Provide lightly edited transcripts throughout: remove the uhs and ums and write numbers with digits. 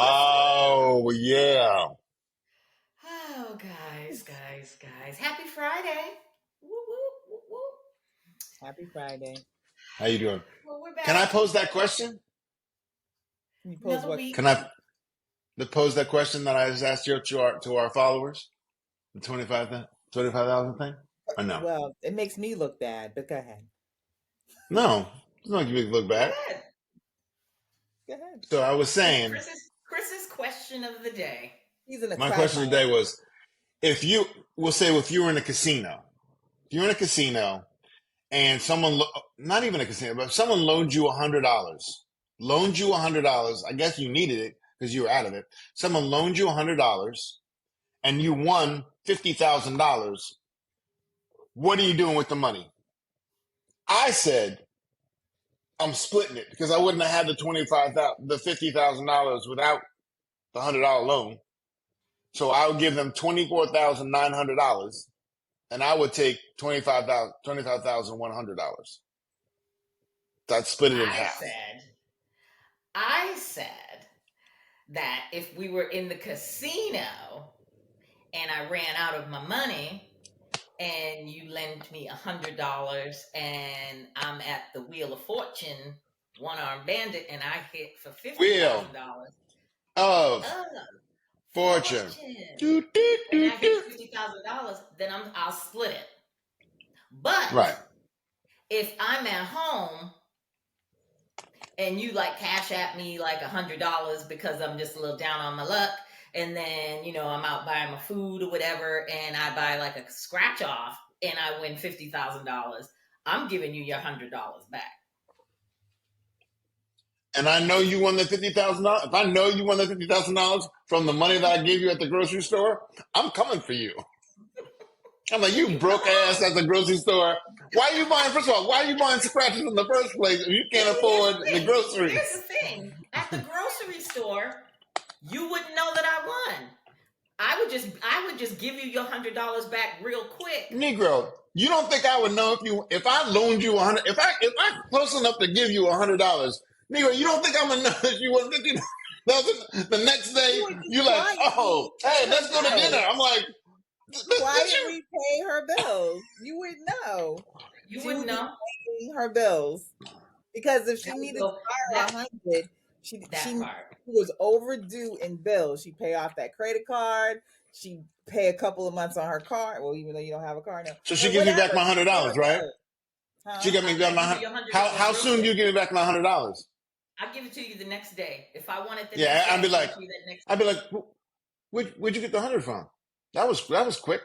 Oh, yeah. Oh, guys. Happy Friday. Woo, woo, woo, woo. Happy Friday. How you doing? Well, we're back. Can I pose that question? Can you pose Another what? week. Can I pose that question that I just asked you to our followers? The 25,000 thing? Or no? Well, it makes me look bad, but go ahead. No. It's not making me look Go bad. ahead. Go ahead. So I was saying, Chris's question of the day. He's in a my question today was, if you were in a casino, if you're in a casino and someone, not even a casino, but someone loaned you $100, I guess you needed it because you were out of it. Someone loaned you $100 and you won $50,000. What are you doing with the money? I said, I'm splitting it because I wouldn't have had the $50,000 without the $100 loan. So I would give them $24,900 and I would take $25,100. I'd split it in half. I said that if we were in the casino and I ran out of my money and you lend me $100 and I'm at the Wheel of Fortune, one-armed bandit, and I hit for $50,000. Of Fortune. And I hit $50,000, then I'll split it. But right. If I'm at home and you like cash at me like $100 because I'm just a little down on my luck, and then I'm out buying my food or whatever, and I buy like a scratch off and I win $50,000, I'm giving you your $100 back. And I know you won the $50,000. If I know you won the $50,000 from the money that I gave you at the grocery store, I'm coming for you. I'm like, you broke ass at the grocery store. Why are you buying scratches in the first place if you can't afford the groceries? Here's the thing. At the grocery store, you wouldn't know that I won. I would just give you your $100 back real quick. Negro, you don't think I would know if I loaned you $100? If I'm close enough to give you $100, Negro, you don't think I'm gonna know if you want $50,000? The next day, you're like, oh, hey, let's go to dinner. I'm like, why did we pay her bills? You wouldn't know. You wouldn't know paying her bills because if she needed to borrow $100, she was overdue in bills. She pay off that credit card. She pay a couple of months on her car. Well, even though you don't have a car now. So she gives me back my $100, right? Huh? She got me back my $100. How soon do you give me back my $100? I'll give it to you the next day. If I want it the next day, I'd be like, where'd you get the $100 from? That was quick.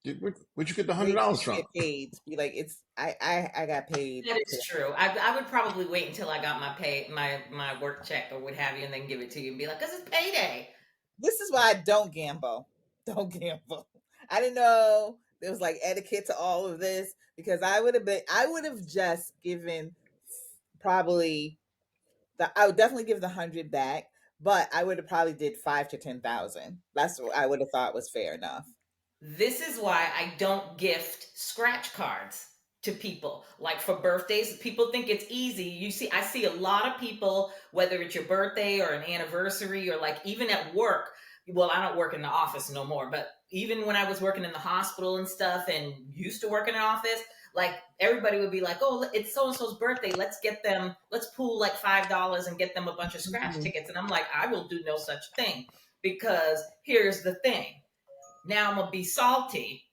Where'd you get the $100 from? Get paid. Be like, I got paid. That is true. I would probably wait until I got my work check or what have you, and then give it to you and be like, 'cause it's payday. This is why I don't gamble. Don't gamble. I didn't know there was like etiquette to all of this because I would have just given I would definitely give the 100 back. But I would have probably did 5,000 to 10,000. That's what I would have thought was fair enough. This is why I don't gift scratch cards to people. Like for birthdays, people think it's easy. I see a lot of people, whether it's your birthday or an anniversary or like even at work. Well, I don't work in the office no more, but even when I was working in the hospital and stuff and used to work in an office, like everybody would be like, oh, it's so-and-so's birthday. Let's pool like $5 and get them a bunch of scratch tickets. And I'm like, I will do no such thing because here's the thing. Now I'm going to be salty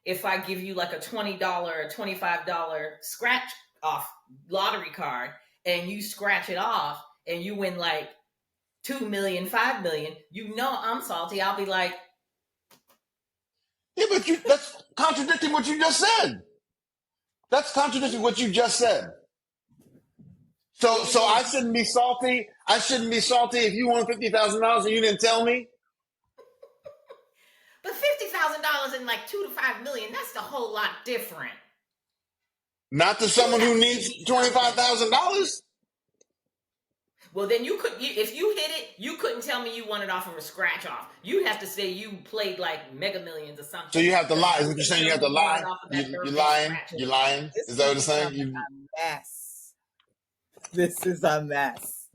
if I give you like a $20 or $25 scratch off lottery card and you scratch it off and you win like 2 million, 5 million, I'm salty. I'll be like, yeah, but that's contradicting what you just said. That's contradicting what you just said. So I shouldn't be salty. I shouldn't be salty if you won $50,000 and you didn't tell me. But $25,000 and like 2 to 5 million, that's a whole lot different. Not to someone who needs $25,000. Well, then if you hit it, you couldn't tell me you won it off of a scratch off. You'd have to say you played like Mega Millions or something. So you have to lie. Is what you're saying? You have to lie. You're lying. You're lying. Is that what it's saying? A mess. This is a mess.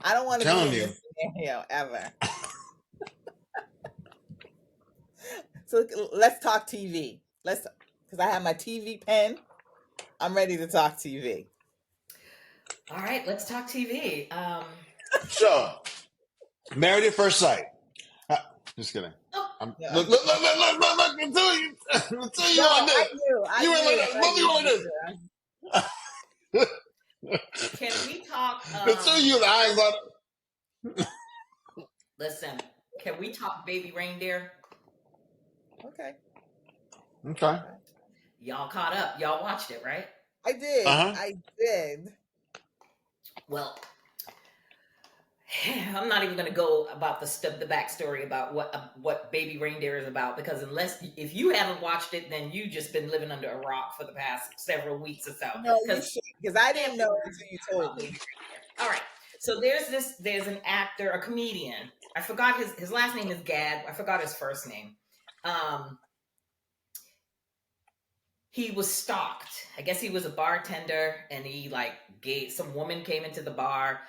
I don't want to be in this scenario ever. So let's talk TV. Because I have my TV pen. I'm ready to talk TV. All right, let's talk TV. So, Married at First Sight. Just kidding. Look, until you on this. You were like, both of you on this. Can we talk? Until you and I got. Listen, can we talk Baby Reindeer? Okay. Y'all caught up. Y'all watched it, right? I did. I did. Well, I'm not even going to go about the backstory about what Baby Reindeer is about, because if you haven't watched it, then you just been living under a rock for the past several weeks or so. No, you should, because I didn't know until you told me. All right. So there's an actor, a comedian. I forgot his last name is Gad. I forgot his first name. He was stalked. I guess he was a bartender, and some woman came into the bar.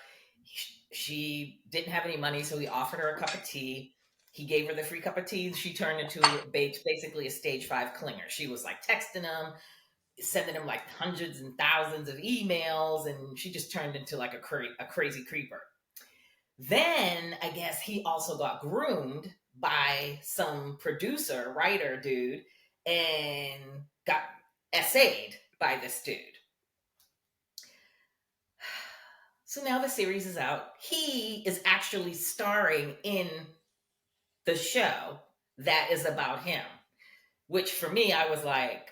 She didn't have any money, so he offered her a cup of tea. He gave her the free cup of tea. She turned into basically a stage 5 clinger. She was like texting him, sending him like hundreds and thousands of emails, and she just turned into like a crazy creeper. Then I guess he also got groomed by some producer, writer dude, and got essayed by this dude. So now the series is out. He is actually starring in the show that is about him, which for me, I was like,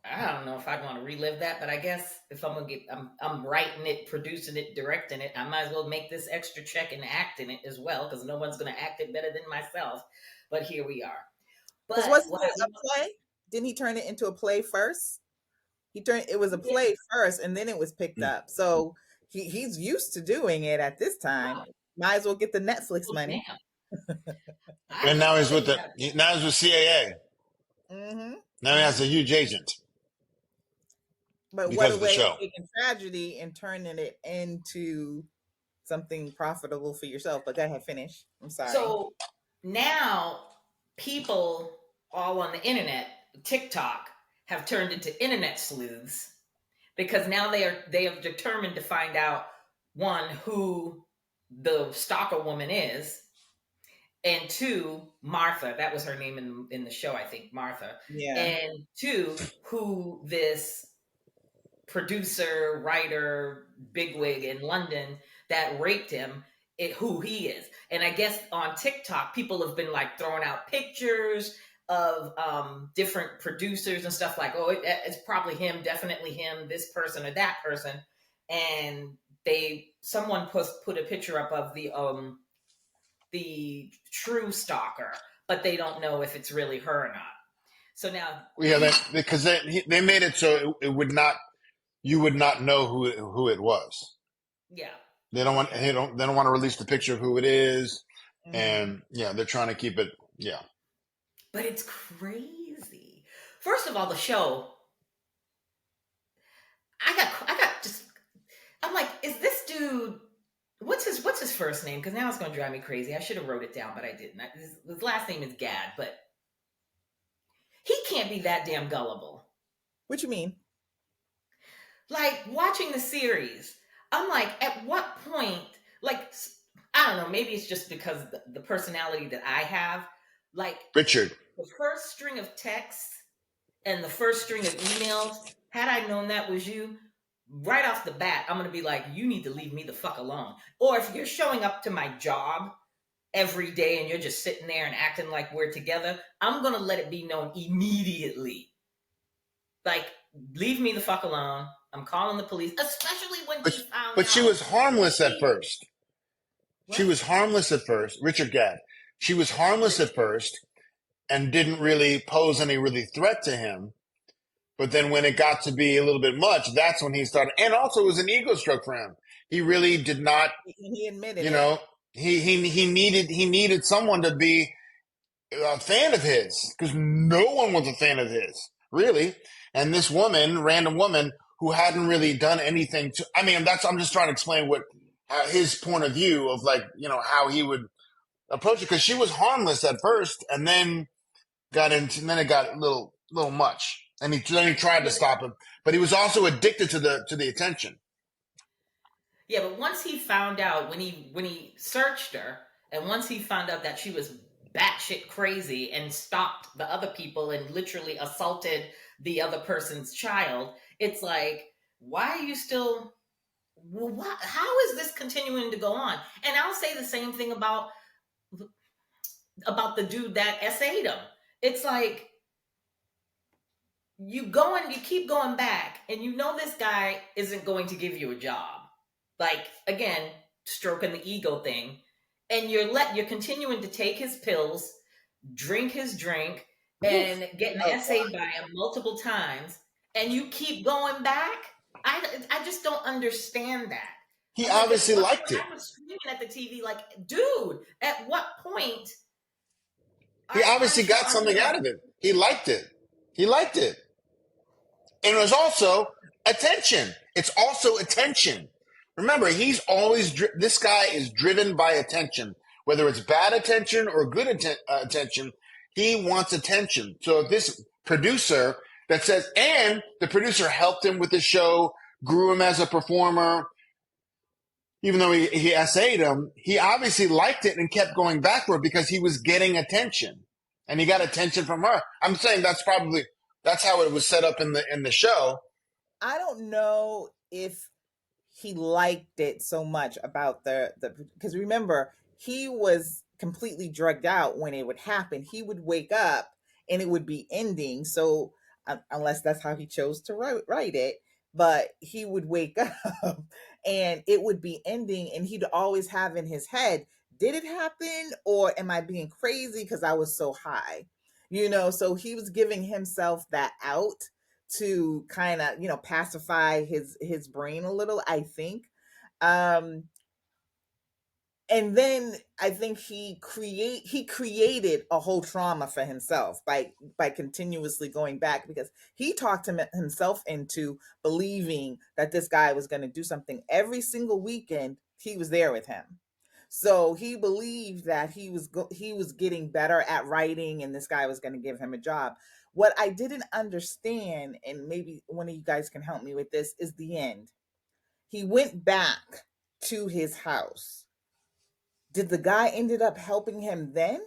I don't know if I'd want to relive that, but I guess if I'm writing it, producing it, directing it, I might as well make this extra check and act in it as well, because no one's going to act it better than myself. But here we are. But wasn't it a play? Didn't he turn it into a play first? It was a play first, and then it was picked up. So he's used to doing it at this time. Wow. Might as well get the Netflix money. And now he's with CAA. Mm-hmm. Now he has a huge agent. But what a way of taking tragedy and turning it into something profitable for yourself. But go ahead, finish. I'm sorry. So now people all on the internet, TikTok, have turned into internet sleuths, because now they have determined to find out, one, who the stalker woman is, and two, Martha, that was her name in the show, I think, Martha. Yeah. And two, who this producer, writer, bigwig in London that raped him, who he is. And I guess on TikTok, people have been like throwing out pictures of different producers and stuff, like, oh, it's probably him, definitely him, this person or that person. And someone put a picture up of the true stalker, but they don't know if it's really her or not. So now, because they made it so you would not know who it was. Yeah, they don't want to release the picture of who it is, and they're trying to keep it. Yeah, but it's crazy. First of all, the show, I'm like, is this dude? What's his first name? Because now it's going to drive me crazy. I should have wrote it down, but I didn't. His last name is Gad, but he can't be that damn gullible. What you mean? Like, watching the series, I'm like, at what point, like, I don't know, maybe it's just because the personality that I have, like, Richard, the first string of texts and the first string of emails, had I known that was you, right off the bat, I'm going to be like, you need to leave me the fuck alone. Or if you're showing up to my job every day and you're just sitting there and acting like we're together, I'm going to let it be known immediately. Like, leave me the fuck alone. I'm calling the police, especially when he found out. But she was harmless at first. What? She was harmless at first. Richard Gad. she was harmless at first and didn't really pose any really threat to him. But then when it got to be a little bit much, that's when he started. And also, it was an ego stroke for him. He really did not. He admitted You it. know, he needed someone to be a fan of his because no one was a fan of his, really. And this woman, random woman, who hadn't really done anything to. I mean, I'm just trying to explain what his point of view of how he would approach it, because she was harmless at first, and then it got a little much, and then he tried to stop him, but he was also addicted to the attention. Yeah, but once he found out, when he searched her, and once he found out that she was batshit crazy and stopped the other people and literally assaulted the other person's child, it's like, why are you still? How is this continuing to go on? And I'll say the same thing about the dude that SA'd him. It's like, you keep going back, and you know this guy isn't going to give you a job. Like, again, stroking the ego thing, and you're continuing to take his pills, drink his drink, and getting SA'd by him multiple times, and you keep going back. I just don't understand that. He obviously liked it. I was screaming at the TV like, dude, at what point? He obviously got something out of it. He liked it. And it was also attention. It's also attention. Remember, this guy is driven by attention. Whether it's bad attention or good attention, he wants attention. So this producer that says, and the producer helped him with the show, grew him as a performer, even though he SA'd him, he obviously liked it and kept going backward because he was getting attention. And he got attention from her. I'm saying that's how it was set up in the show. I don't know if he liked it so much about the because remember, he was completely drugged out when it would happen. He would wake up and it would be ending. So unless that's how he chose to write it, but he would wake up and it would be ending, and he'd always have in his head, did it happen, or am I being crazy because I was so high? So he was giving himself that out to kind of, pacify his brain a little, I think. And then I think he created a whole trauma for himself by continuously going back, because he talked himself into believing that this guy was going to do something every single weekend. He was there with him. So he believed that he was getting better at writing, and this guy was going to give him a job. What I didn't understand, and maybe one of you guys can help me with this, is the end. He went back to his house. Did the guy ended up helping him then?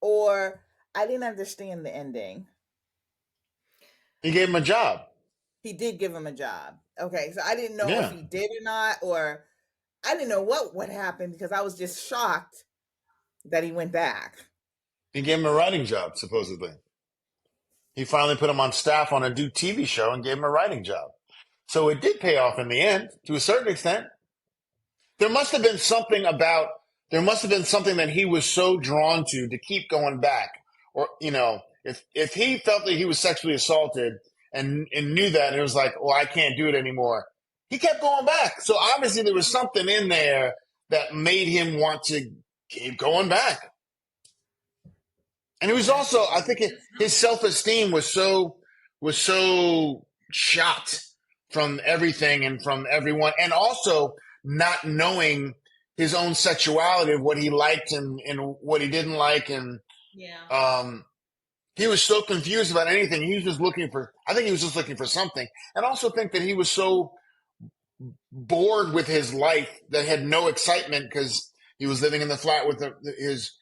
Or I didn't understand the ending. He gave him a job. He did give him a job. Okay, so I didn't know if he did or not, or I didn't know what happened, because I was just shocked that he went back. He gave him a writing job, supposedly. He finally put him on staff on a new TV show and gave him a writing job. So it did pay off in the end, to a certain extent. There must have been something that he was so drawn to keep going back. Or, if he felt that he was sexually assaulted and knew that, and it was like, well, I can't do it anymore, he kept going back. So obviously there was something in there that made him want to keep going back. And it was also, I think his self-esteem was so shot from everything and from everyone, and also not knowing his own sexuality of what he liked and what he didn't like. And he was so confused about anything. He was just looking for something. And also think that he was so bored with his life that had no excitement because he was living in the flat with his.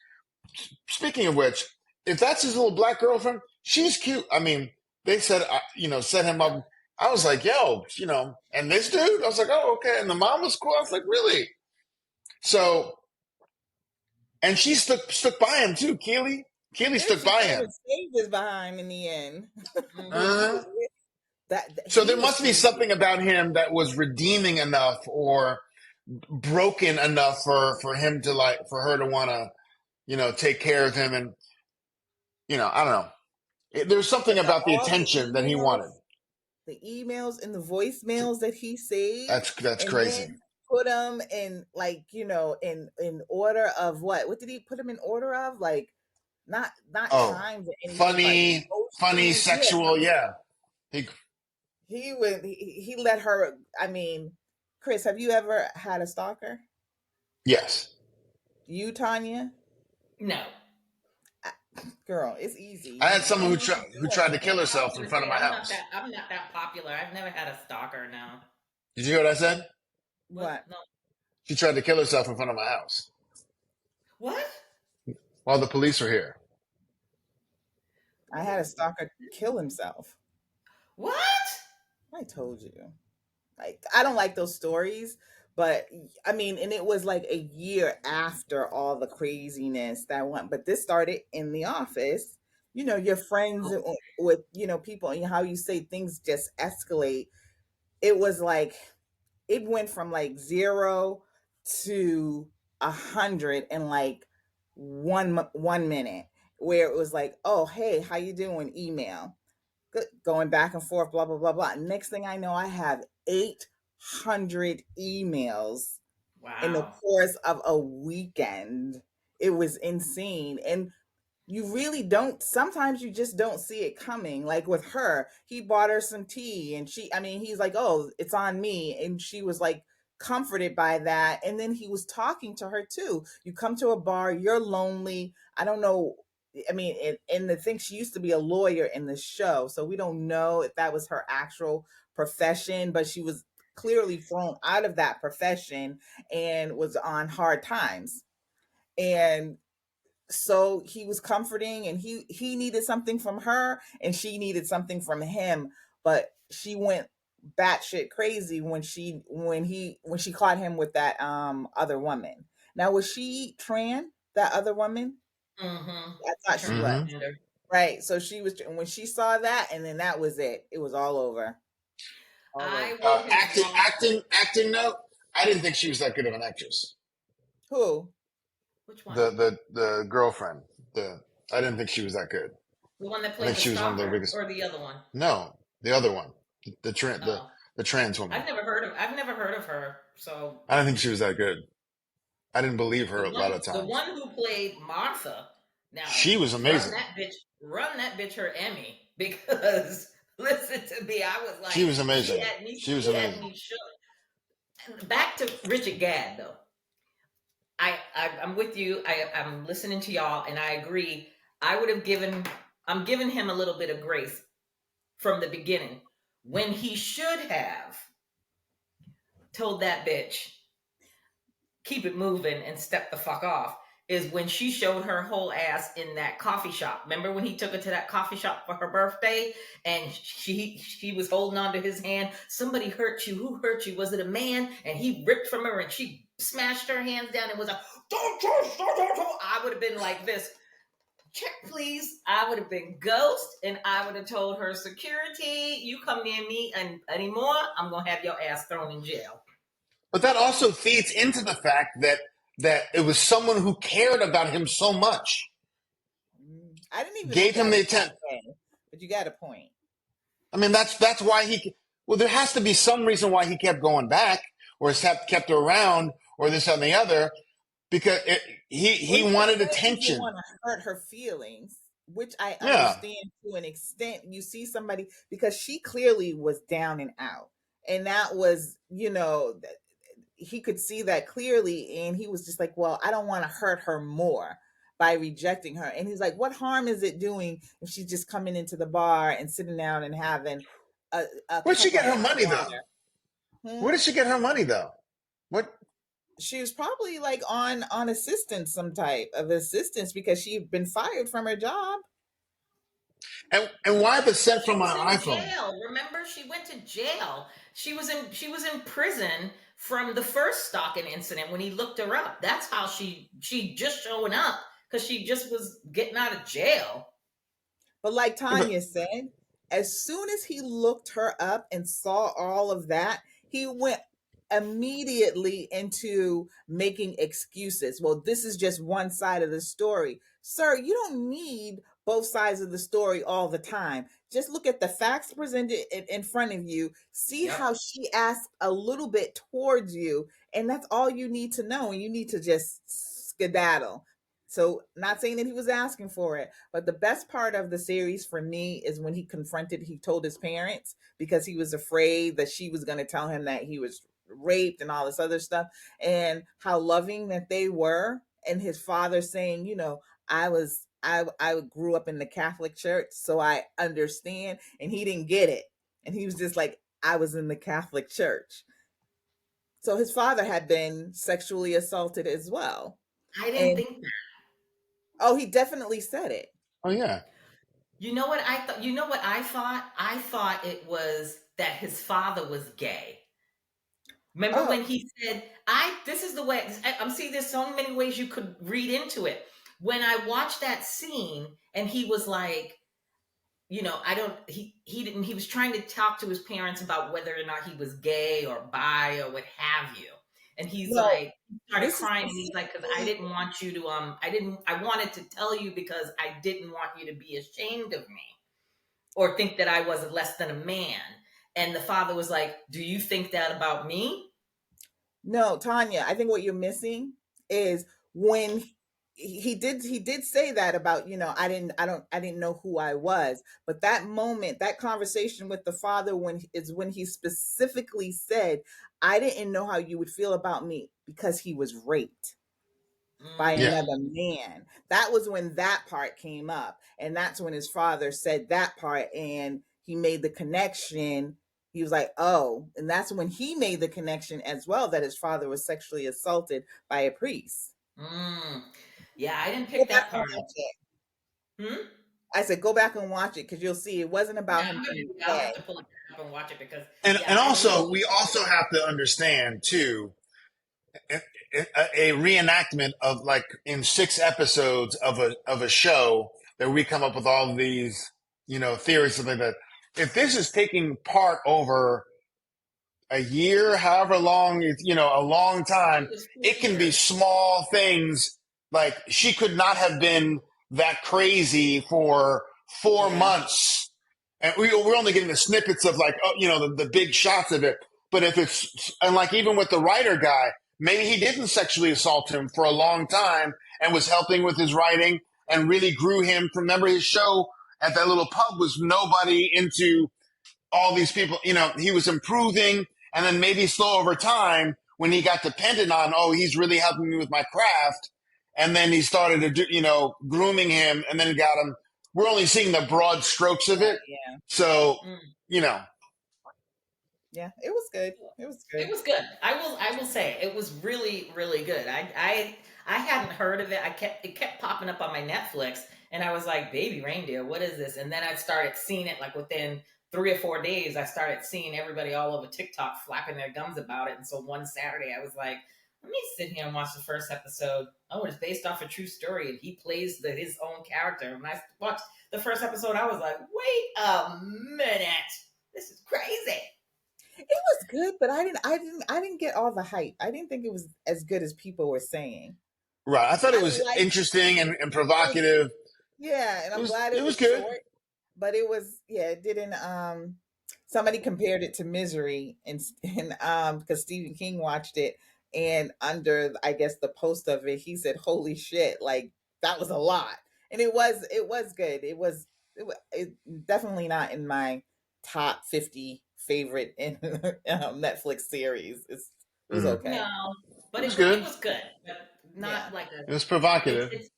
Speaking of which, if that's his little black girlfriend, she's cute. I mean, they said, set him up. I was like, yo, and this dude, I was like, oh, okay. And the mom was cool. I was like, really? So, and she stuck by him too. Keely stuck by him. Saved by him in the end. Uh-huh. So there must be something about him that was redeeming enough or broken enough for him to for her to want to take care of him. And, I don't know. There's something about the All the attention that he wanted. the emails and the voicemails that he saved, That's and crazy. then put them in in order of what did he put them in order of, like not Oh, times or anything, but funny, emotions. sexual. Yeah. He let her. I mean, Chris, have you ever had a stalker? Yes. You, Tanya? No. Girl, it's easy. I had someone who You tried to won't kill know. I was herself in gonna front of say my house. I'm not that popular. I've never had a stalker. No. Did you hear what I said? What? No. She tried to kill herself in front of my house What? while the police were here. I had a stalker kill himself. What? I told you. Like, I don't like those stories, but I mean, and it was like a year after all the craziness that went. But this started in the office. Your friends with people, and how you say things just escalate. It was like it went from like 0 to 100 in like 1 minute, where it was like, oh hey, how you doing? Email. Going back and forth, blah blah blah blah. Next thing I know, I have 800 emails in the Wow. course of a weekend. It was insane. And you really don't, sometimes you just don't see it coming. Like with her, he bought her some tea, and he's like, oh, it's on me. And she was like comforted by that. And then he was talking to her too. You come to a bar, you're lonely. I don't know. I mean, and the thing, she used to be a lawyer in the show, so we don't know if that was her actual profession, but she was clearly thrown out of that profession and was on hard times. And so he was comforting, and he needed something from her, and she needed something from him. But she went batshit crazy when she caught him with that other woman. Now, was she trans, that other woman? Mm-hmm. I thought she was. Transgender. Right. So she was, when she saw that, and then that was it. It was all over. I would have gone. Acting note. I didn't think she was that good of an actress. Who? Which one? The girlfriend. I didn't think she was that good. The one that I played think the she was one of the stalker, biggest. or the other one? No, the other one, the Oh, trans woman. I've never heard of her. So I don't think she was that good. I didn't believe her a lot of the times. one who played Martha. Now She was amazing. Run that bitch her Emmy, because listen to me, I was like, She was amazing. She was amazing. Had me shook. Back to Richard Gadd though. I'm with you. I'm listening to y'all, and I agree. I'm giving him a little bit of grace from the beginning, when he should have told that bitch, keep it moving and step the fuck off, is when she showed her whole ass in that coffee shop. Remember when he took her to that coffee shop for her birthday, and she was holding on to his hand? Somebody hurt you. Who hurt you? Was it a man? And he ripped from her, and she smashed her hands down and was like, don't. I would have been like this. Check, please. I would have been ghost, and I would have told her, security, you come near me anymore, I'm gonna have your ass thrown in jail. But that also feeds into the fact that it was someone who cared about him so much. I didn't even gave him the attention. But you got a point. I mean, that's why well, there has to be some reason why he kept going back, or kept her around, or this and the other, because he wanted attention. He want to hurt her feelings, which I understand to an extent. You see somebody, because she clearly was down and out, and that was, he could see that clearly, and he was just like, well, I don't want to hurt her more by rejecting her. And he's like, what harm is it doing if she's just coming into the bar and sitting down and having a Where'd she get her money though? Where did she get her money though? What? She was probably like on assistance, some type of assistance, because she'd been fired from her job. And why the sent from my iPhone? Jail. Remember, she went to jail. She was in prison from the first stalking incident when he looked her up. That's how she just showing up, because she just was getting out of jail. But like Tanya said, as soon as he looked her up and saw all of that, he went immediately into making excuses. Well, this is just one side of the story. Sir, you don't need both sides of the story all the time. Just look at the facts presented in front of you, see Yep. how she asked a little bit towards you, and that's all you need to know. And you need to just skedaddle. So, not saying that he was asking for it, but the best part of the series for me is when he told his parents because he was afraid that she was going to tell him that he was raped and all this other stuff, and how loving that they were. And his father saying, I grew up in the Catholic Church, so I understand. And he didn't get it. And he was just like, I was in the Catholic Church. So his father had been sexually assaulted as well. I didn't And think that. oh, he definitely said it. Oh yeah. You know what I thought? You know what I thought? I thought it was that his father was gay. Remember Oh, when he said, this is the way, I'm seeing there's so many ways you could read into it. When I watched that scene and he was like, he didn't, he was trying to talk to his parents about whether or not he was gay or bi or what have you. And he's no, like, he started this is crying and he's like, because I didn't want you to, I wanted to tell you because I didn't want you to be ashamed of me or think that I was less than a man. And the father was like, do you think that about me? no, Tanya, I think what you're missing is when he did say that about, I didn't know who I was. But that moment, that conversation with the father when he specifically said, I didn't know how you would feel about me because he was raped by Yeah. another man. That was when that part came up. And that's when his father said that part and he made the connection. He was like, oh, and that's when he made the connection as well that his father was sexually assaulted by a priest. Yeah, I didn't Go pick back that and part up. watch it. Hmm? I said, go back and watch it because you'll see it wasn't Yeah, about him being I'll gay. have to pull it up and watch it because, And yeah, and I really, also we also have to understand too a reenactment of like in 6 episodes of a show that we come up with all of these theories something like that. If this is taking part over a year, however long, a long time, it was 4 it can be years. small things. Like she could not have been that crazy for four Yeah. months. And we're only getting the snippets of like, the big shots of it. But if it's, and like even with the writer guy, maybe he didn't sexually assault him for a long time and was helping with his writing and really grew him. Remember his show at that little pub was nobody into all these people, he was improving, and then maybe slow over time when he got dependent on, oh, he's really helping me with my craft. And then he started to do, grooming him and then got him. We're only seeing the broad strokes of it. Yeah. So, Mm. you know, Yeah. It was good. It was It good. was good. I will say it was really, really good. I hadn't heard of it. It kept popping up on my Netflix and I was like, baby reindeer, what is this? And then I started seeing it like within 3 or 4 days, I started seeing everybody all over TikTok flapping their gums about it. And so one Saturday I was like, let me sit here and watch the first episode. Oh, it's based off a true story and he plays his own character. And when I watched the first episode, I was like, wait a minute. This is crazy. It was good, but I didn't get all the hype. I didn't think it was as good as people were saying. right. I thought it I was like interesting and it was provocative. Yeah, and It I'm was, glad it it was was good. short, but it didn't somebody compared it to Misery and because Stephen King watched it and under I guess the post of it he said holy shit, like that was a lot. And it was good. It definitely not in my top 50 favorite in Netflix series. It was Mm. okay. No, It but was it good. was good, but Yeah. not like a. It was It's provocative. it's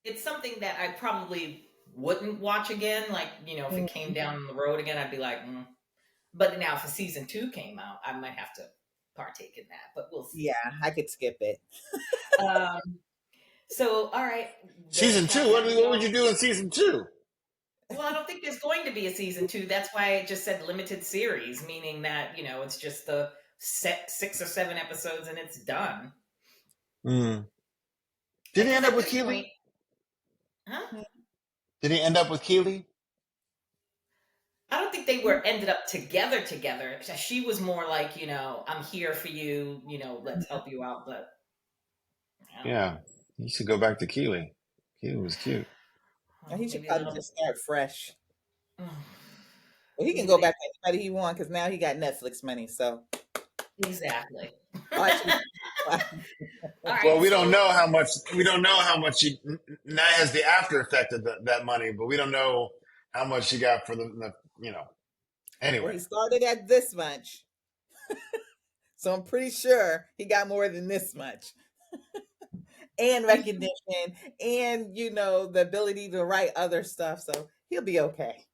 it's something that I probably wouldn't watch again. Like if it came Mhm. down the road again, I'd be like, But now, if a season 2 came out, I might have to partake in that. But we'll see. Yeah, I could skip it. Um. So, all right, the Season two. countdown is What would you going. do in season two? Well, I don't think there's going to be a season 2. That's why it just said limited series, meaning that it's just the 6 or 7 episodes and it's done. Mm. Did he Because end up at with this Keely? point, huh? Did he end up with Keely? I don't think think they were ended up together. She was more like, I'm here for you, let's help you out. But Yeah. You should go back to Keely. Keely was cute. He should maybe probably just start fresh. Mm. Well, he can go back to anybody he wants because now he got Netflix money. So exactly. oh, actually, All Well, right. we don't know how much. We don't know how much she now has the after effect of that money, but we don't know how much she got for the. Anyway, well, he started at this much, so I'm pretty sure he got more than this much, and recognition, and the ability to write other stuff. So he'll be okay.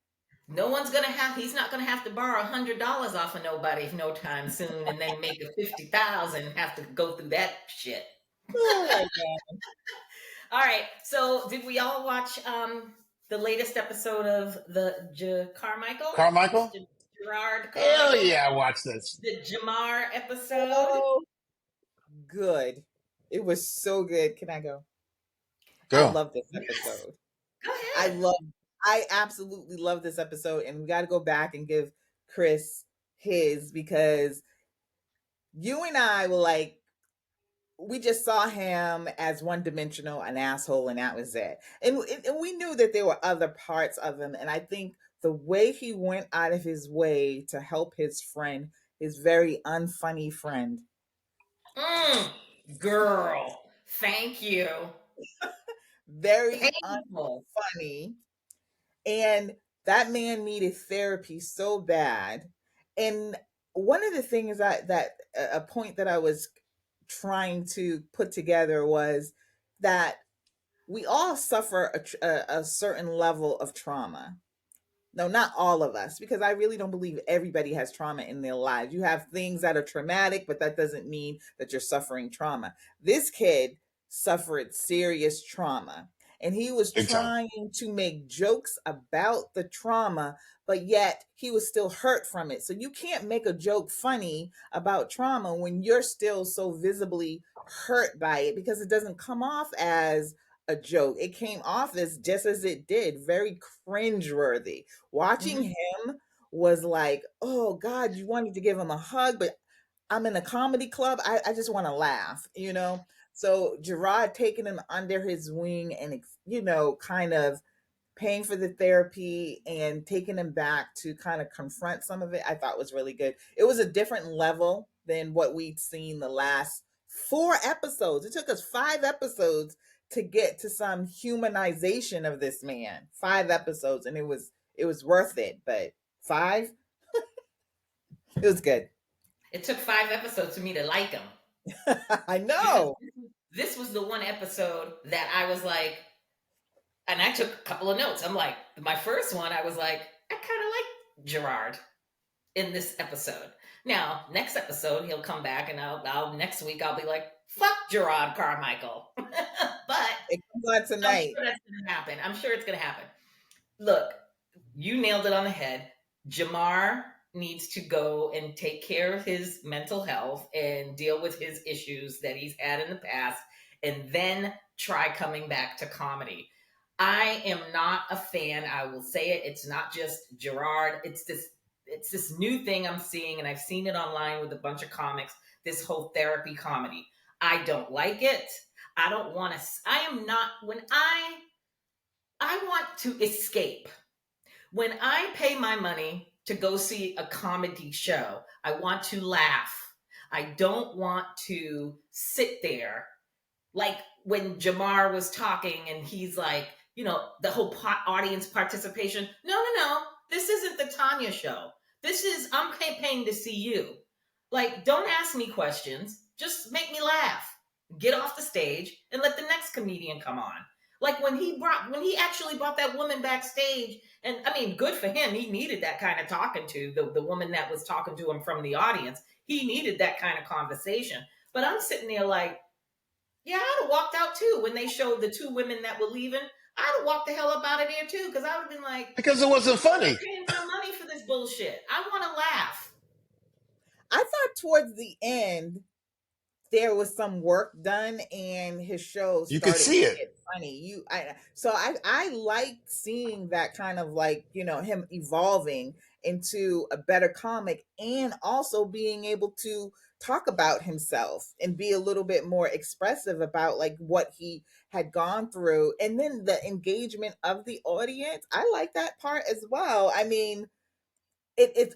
He's not gonna have to borrow $100 off of nobody no time soon, and then make a 50,000 and have to go through that shit. Oh my God. All right. So, did we all watch the latest episode of the Carmichael? Carmichael. Mr. Jerrod Carmichael? Hell yeah, I watched this. The Jamar episode. Oh, good. It was so good. Can I go? Go. I love this episode. Go ahead. I absolutely love this episode, and we got to go back and give Chris his, because you and I were like, we just saw him as one dimensional, an asshole, and that was it. And we knew that there were other parts of him. And I think the way he went out of his way to help his friend, his very unfunny friend. Girl, thank you. Very unfunny. And that man needed therapy so bad. And one of the things that a point that I was trying to put together was that we all suffer a certain level of trauma. No, not all of us, because I really don't believe everybody has trauma in their lives. You have things that are traumatic, but that doesn't mean that you're suffering trauma. This kid suffered serious trauma, and he was trying to make jokes about the trauma, but yet he was still hurt from it. So you can't make a joke funny about trauma when you're still so visibly hurt by it, because it doesn't come off as a joke. It came off as, just as it did, very cringeworthy. Watching him was like, oh God, you wanted to give him a hug, but I'm in a comedy club. I just want to laugh, So Jerrod taking him under his wing and, kind of paying for the therapy and taking him back to kind of confront some of it, I thought was really good. It was a different level than what we'd seen the last 4 episodes. It took us 5 episodes to get to some humanization of this man. 5 episodes, and it was worth it. But 5, it was good. It took 5 episodes for me to like him. I know. This was the one episode that I was like, and I took a couple of notes. I'm like, my first one, I was like, I kind of like Jerrod in this episode. Now, next episode, he'll come back, and I'll next week I'll be like, fuck Jerrod Carmichael. But it comes on tonight. I'm sure that's going to happen. I'm sure it's going to happen. Look, you nailed it on the head. Jamar needs to go and take care of his mental health and deal with his issues that he's had in the past, and then try coming back to comedy. I am not a fan. I will say it. It's not just Jerrod. It's this new thing I'm seeing, and I've seen it online with a bunch of comics, this whole therapy comedy. I don't like it. I don't want to, I am not, when I want to escape. When I pay my money to go see a comedy show, I want to laugh. I don't want to sit there. Like when Jamar was talking and he's like, the whole audience participation. No. This isn't the Tanya show. I'm paying to see you. Like, don't ask me questions. Just make me laugh. Get off the stage and let the next comedian come on. Like when he actually brought that woman backstage, and I mean, good for him. He needed that kind of talking to, the woman that was talking to him from the audience. He needed that kind of conversation. But I'm sitting there like, yeah, I'd have walked out too when they showed the 2 women that were leaving. I'd have walked the hell up out of there too, because I would have been like, because it wasn't funny. I'm paying my money for this bullshit. I want to laugh. I thought towards the end there was some work done, and his show started, you could see it, to get funny. I liked seeing that kind of like, him evolving into a better comic, and also being able to talk about himself and be a little bit more expressive about like what he had gone through, and then the engagement of the audience. I like that part as well. I mean, it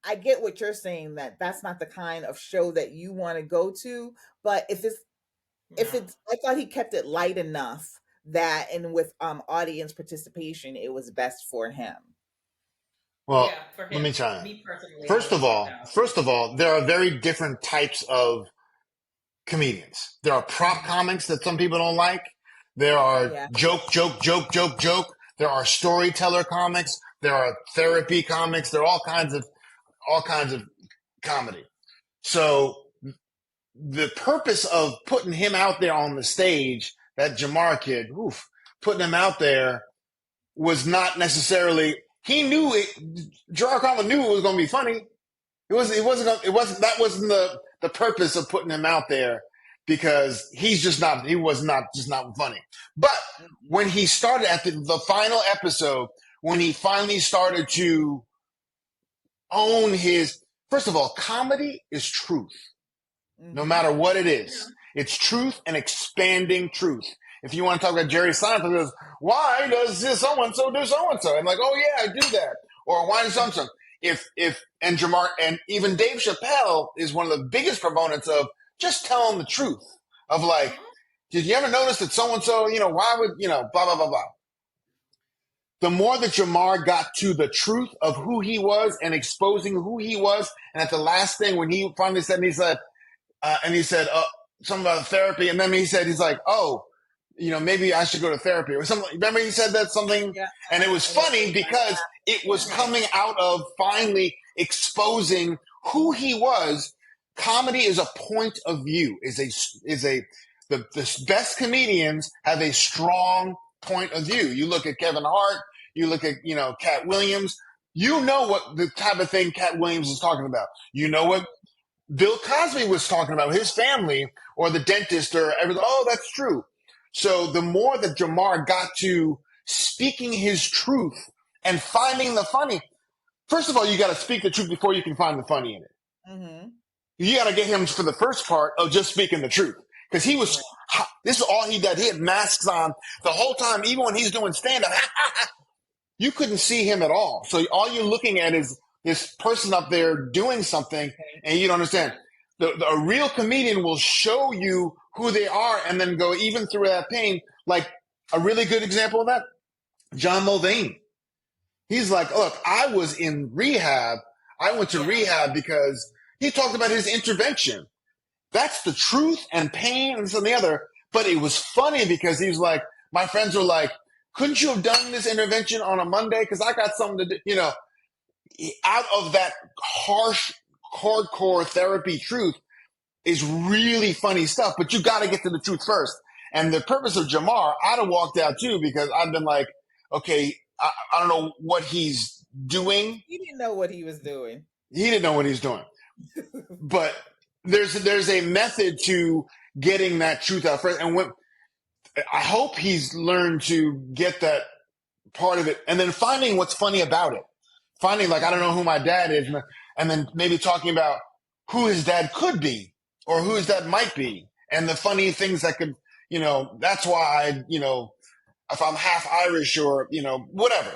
I get what you're saying, that that's not the kind of show that you want to go to, but if No. it's I thought he kept it light enough that, and with audience participation, it was best for him. Well, Yeah, for let him. me try. Me personally, I First would of say all, no. first of all, there are very different types of comedians. There are prop comics that some people don't like. There are Yeah. joke. There are storyteller comics. There are therapy comics. There are all kinds of comedy. So the purpose of putting him out there on the stage, that Jamar kid, putting him out there was not necessarily. He knew it. Jerrod Carmichael knew it was going to be funny. That wasn't the purpose of putting him out there, because he was not funny. But when he started at the final episode, when he finally started to own first of all, comedy is truth. No matter what it is, it's truth and expanding truth. If you want to talk about Jerry Seinfeld, goes, why does this so-and-so do so-and-so? I'm like, oh yeah, I do that. Or why does so-and-so? And Jamar, and even Dave Chappelle is one of the biggest proponents of just telling the truth of like, did you ever notice that so-and-so, why would, blah, blah, blah, blah. The more that Jamar got to the truth of who he was and exposing who he was, and at the last thing when he finally said, he said something about therapy, and then he's like, oh, maybe I should go to therapy or something. Remember he said that something, Yeah. and it was funny because it was coming out of finally exposing who he was. Comedy is a point of view. The best comedians have a strong point of view. You look at Kevin Hart, you look at Cat Williams. You know what the type of thing Cat Williams is talking about. You know what Bill Cosby was talking about, his family or the dentist or everything. Oh, that's true. So the more that Jamar got to speaking his truth and finding the funny, first of all, you got to speak the truth before you can find the funny in it. Mm-hmm. You got to get him for the first part of just speaking the truth. Because this is all he did. He had masks on the whole time, even when he's doing stand-up. You couldn't see him at all. So all you're looking at is this person up there doing something, and you don't understand. A real comedian will show you who they are and then go even through that pain. Like a really good example of that, John Mulvaney. He's like, look, I was in rehab. I went to rehab because he talked about his intervention. That's the truth and pain and this and the other. But it was funny because he was like, my friends were like, couldn't you have done this intervention on a Monday? Because I got something to do, out of that harsh, hardcore therapy truth is really funny stuff, but you got to get to the truth first. And the purpose of Jamar, I'd have walked out too, because I've been like, okay, I don't know what he's doing. He didn't know what he was doing. He didn't know what he's doing. But there's a method to getting that truth out first. And I hope he's learned to get that part of it, and then finding what's funny about it. Finding, like, I don't know who my dad is, and then maybe talking about who his dad could be or who his dad might be, and the funny things that could, that's why if I'm half Irish or, whatever.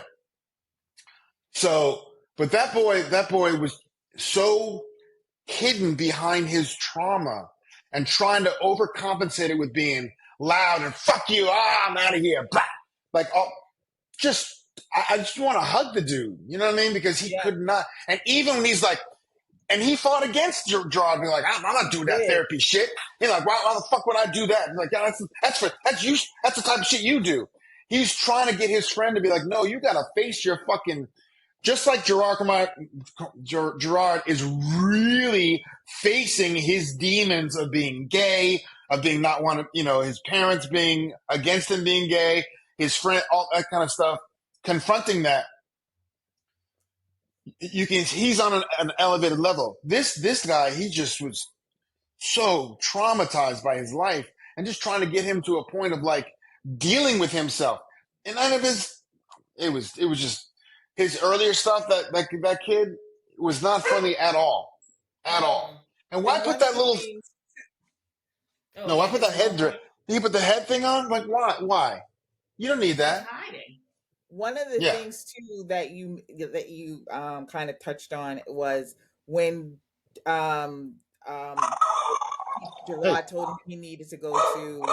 So, but that boy was so hidden behind his trauma and trying to overcompensate it with being loud and fuck you, I'm out of here. Blah. Like, I just want to hug the dude. You know what I mean? Because he could not. And even when he's like, and he fought against Jerrod, being like, I'm not doing that therapy shit. He's like, why the fuck would I do that? He's like, yeah, that's the type of shit you do. He's trying to get his friend to be like, no, you got to face your fucking, just like Jerrod is really facing his demons of being gay, of being not wanting, his parents being against him being gay, his friend, all that kind of stuff, confronting that. He's on an elevated level. This guy, he just was so traumatized by his life and just trying to get him to a point of like dealing with himself. And none of his, it was his earlier stuff, that kid was not funny at all, at all. And why And put one of that the little? things, Oh, No, why yeah, put his that head? long. You put the head thing on? Like why? Why? You don't need He's that. hiding. one of the Yeah. things too that you kind of touched on was when um um Hey. Jerrod told him he needed to go to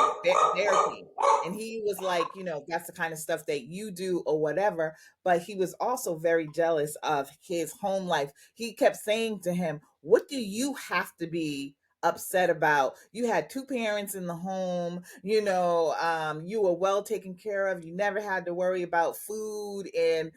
therapy. And he was like, that's the kind of stuff that you do or whatever. But he was also very jealous of his home life. He kept saying to him, what do you have to be upset about? You had two parents in the home, you were well taken care of. You never had to worry about food. And,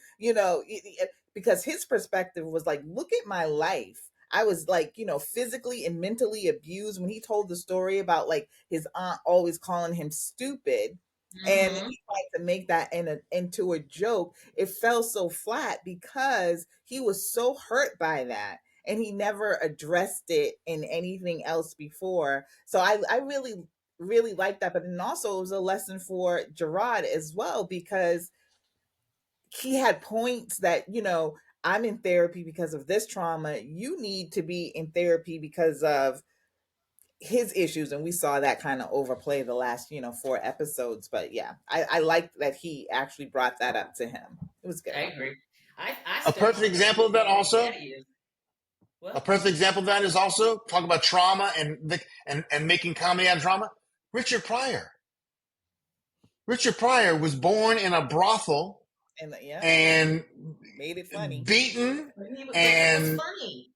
because his perspective was like, look at my life. I was like, physically and mentally abused when he told the story about like his aunt always calling him stupid. And Mm-hmm. he tried to make that into a joke. It fell so flat because he was so hurt by that. And he never addressed it in anything else before. So I really, really like that. But then also it was a lesson for Jerrod as well, because he had points that, I'm in therapy because of this trauma. You need to be in therapy because of his issues. And we saw that kind of overplay the last, 4 episodes. But yeah, I like that he actually brought that up to him. It was good. I agree. I A still perfect want to example of know that who his also. daddy is. A What? perfect example of that is also talk about trauma and making comedy out of drama. Richard Pryor. Richard Pryor was born in a brothel And yeah, and made it funny. beaten, But it was and funny.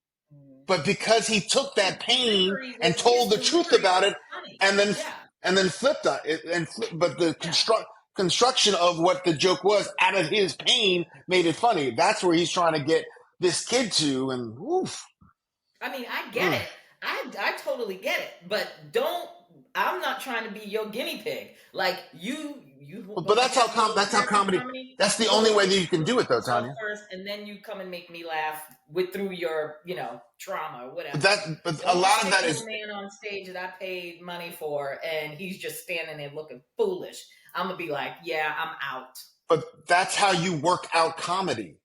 but because he took that pain and His told the truth delivery about was it, funny. and then Yeah, and then flipped on it, but the yeah. construction of what the joke was out of his pain made it funny. That's where he's trying to get this kid to, and oof. I mean, I get Mm. it. I totally get it. But don't. I'm not trying to be your guinea pig. Like you But want to have your that's how therapy comedy. comedy. That's the only Go way and that you can work do it, on though, yourself Tanya. first, and then you come and make me laugh through your trauma or But whatever. but a Don't lot of stick that no is. man on stage that I paid money for, and he's just standing there looking foolish. I'm gonna be like, yeah, I'm out. But that's how you work out comedy.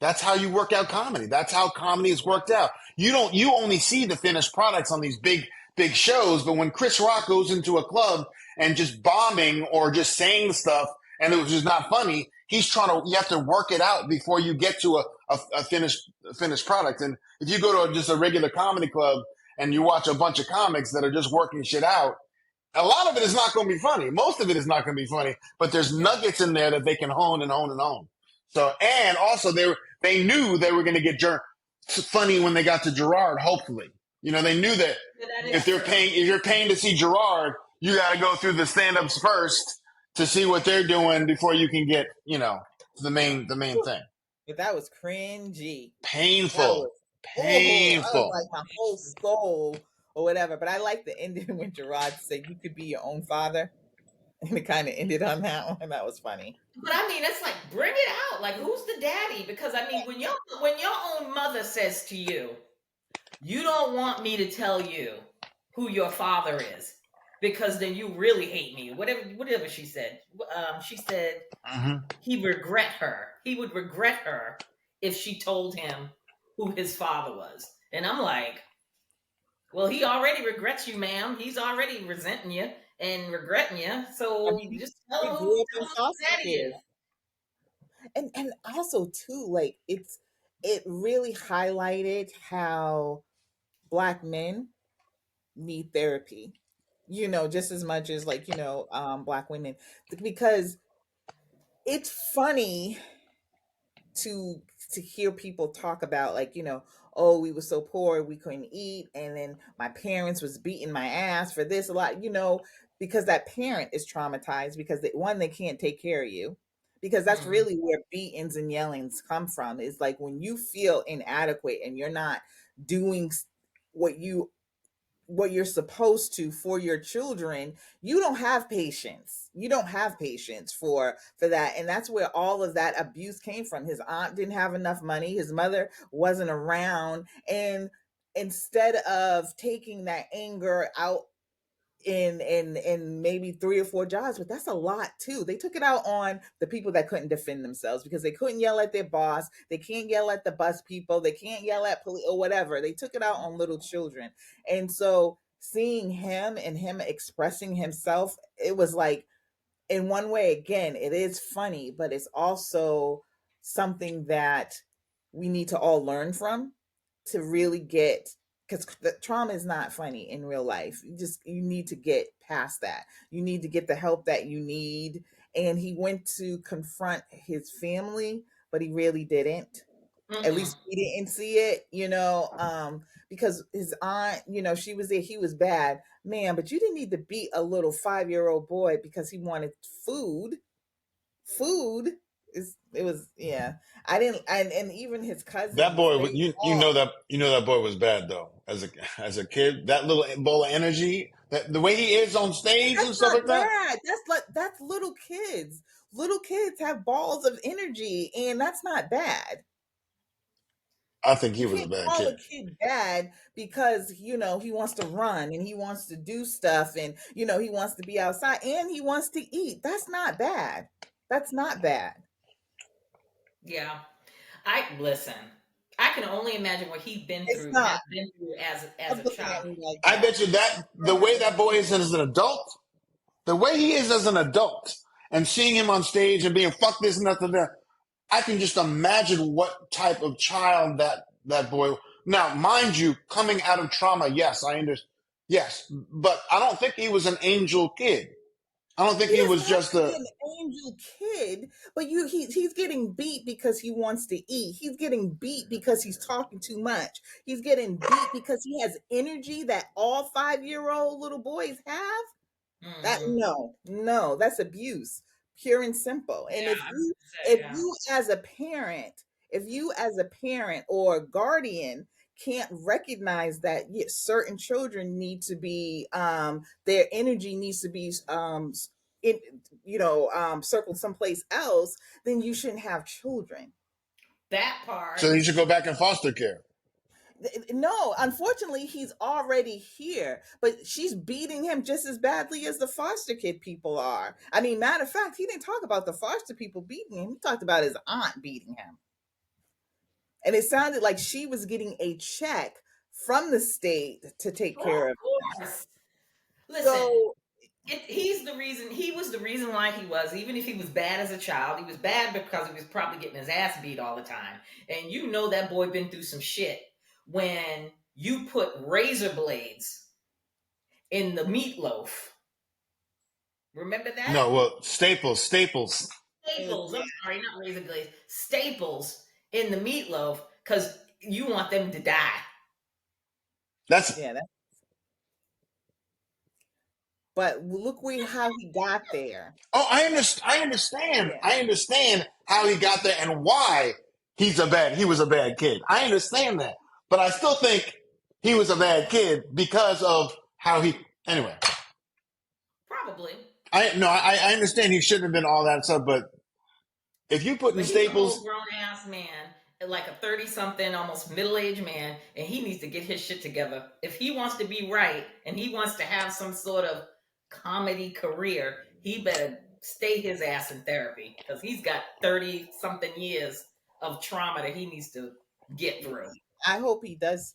That's how you work out comedy. That's how comedy is worked out. You only see the finished products on these big shows, but when Chris Rock goes into a club and just bombing or just saying stuff and it was just not funny, you have to work it out before you get to a finished product. And if you go to just a regular comedy club and you watch a bunch of comics that are just working shit out, a lot of it is not going to be funny. Most of it is not going to be funny, but there's Yeah. nuggets in there that they can hone and hone and hone. So, and also they knew they were going to get funny when they got to Jerrod. Hopefully, they knew that But that if is true. you're paying to see Jerrod, you got to go through the stand-ups first to see what they're doing before you can get the main Whew. thing. But that was cringy. That Painful, was, oh, I was painful. like my whole soul or whatever. But I like the ending when Jerrod said you could be your own father. And it kind of ended on that one. That was funny. But I mean, it's like bring it out. Like, who's the daddy? Because I mean, when your own mother says to you, "You don't want me to tell you who your father is, because then you really hate me." Whatever she said. She said Mm-hmm. he would regret her if she told him who his father was. And I'm like, well, he already regrets you, ma'am. He's already resenting you and regretting you. I So mean, just they tell grew up him in who his foster daddy care. is. And also too, like it really highlighted how Black men need therapy, just as much as like, Black women, because it's funny to hear people talk about like, oh, we were so poor we couldn't eat, and then my parents was beating my ass for this a lot, because that parent is traumatized because they can't take care of you, because that's Mm. really where beatings and yellings come from, is like when you feel inadequate and you're not doing what you're supposed to for your children. You don't have patience. You don't have patience for that. And that's where all of that abuse came from. His aunt didn't have enough money, his mother wasn't around, and instead of taking that anger out in maybe 3 or 4 jobs, but that's a lot too. They took it out on the people that couldn't defend themselves because they couldn't yell at their boss, they can't yell at the bus people, they can't yell at police or whatever. They took it out on little children. And so seeing him and him expressing himself, it was like, in one way, again, it is funny, but it's also something that we need to all learn from to really get, because the trauma is not funny in real life. You need to get past that. You need to get the help that you need. And he went to confront his family, but he really didn't. At least we didn't see it, because his aunt, she was there, he was bad. Man, but you didn't need to beat a little 5-year-old boy because he wanted food. Food it was, yeah. I didn't, and even his cousins, That boy, they you all, know that boy was bad though. As a kid, that little ball of energy, the way he is on stage and that's stuff not like that. bad. That's little kids. Little kids have balls of energy, and that's not bad. I think he You was a can't bad call a kid. kid bad because he wants to run and he wants to do stuff, and he wants to be outside and he wants to eat. That's not bad. That's not bad. Yeah. I listen. I can only imagine what he's been It's through, not. has been through as Stop a looking child. at me like I that. bet you that the way that boy is as an adult, the way he is as an adult, and seeing him on stage and being fuck this and that and that, I can just imagine what type of child that boy. Now, mind you, coming out of trauma, yes, I understand. Yes, but I don't think he was an angel kid. I don't think He he doesn't was have just to be a. an angel kid, but he's getting beat because he wants to eat. He's getting beat because he's talking too much. He's getting beat because he has energy that all 5-year-old little boys have. That, Hmm. no, that's abuse, pure and simple. And Yeah, if I you would say, if yeah. you as a parent, or a guardian can't recognize that, yes, certain children need to be, their energy needs to be, in circled someplace else, then you shouldn't have children. That part. So he should go back in foster care. No, unfortunately, he's already here, but she's beating him just as badly as the foster kid people are. I mean, matter of fact, he didn't talk about the foster people beating him. He talked about his aunt beating him. And it sounded like she was getting a check from the state to take Oh, care of of him. course. Listen, So, he's the reason. He was the reason why he was. Even if he was bad as a child, he was bad because he was probably getting his ass beat all the time. And that boy been through some shit. When you put razor blades in the meatloaf, remember that? No, well, Staples. Staples. I'm sorry, not razor blades. Staples in the meatloaf because you want them to die. That's yeah, but look how he got there. oh, I understand. I understand. Yeah. I understand how he got there and why he was a bad kid. I understand that, but I still think he was a bad kid because of how he. Anyway, Probably. I understand he shouldn't have been all that stuff, but if you put in But he's a whole Staples, grown ass man, like a 30 something, almost middle aged man, and he needs to get his shit together. If he wants to be right and he wants to have some sort of comedy career, he better stay his ass in therapy because he's got 30 something years of trauma that he needs to get through. I hope he does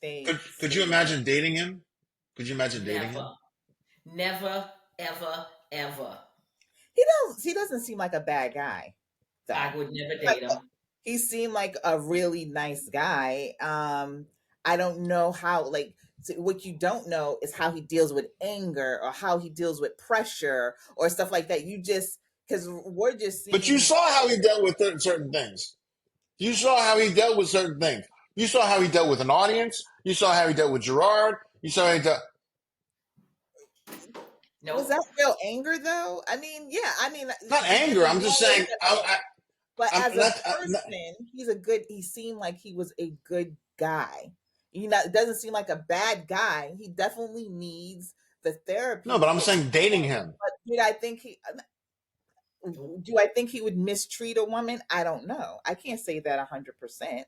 could you imagine dating him? Could you imagine dating Never, him? never, ever, ever. He doesn't seem like a bad guy, I though. would never Like, date him. he seemed like a really nice guy. I don't know how, like, what you don't know is how he deals with anger or how he deals with pressure or stuff like that. You just, because we're just But you seeing. saw how he dealt with certain things. You saw how he dealt with certain things. You saw how he dealt with an audience. You saw how he dealt with Jerrod. You saw how he dealt. Was Nope. that real anger though? I mean, yeah. I mean, Not because anger. we I'm just always saying. said, oh, but I'm as a not. person, he seemed like he was a good guy. It doesn't seem like a bad guy. He definitely needs the therapy No, to but I'm get saying dating strong. him. But do I think he would mistreat a woman? I don't know. I can't say that 100%.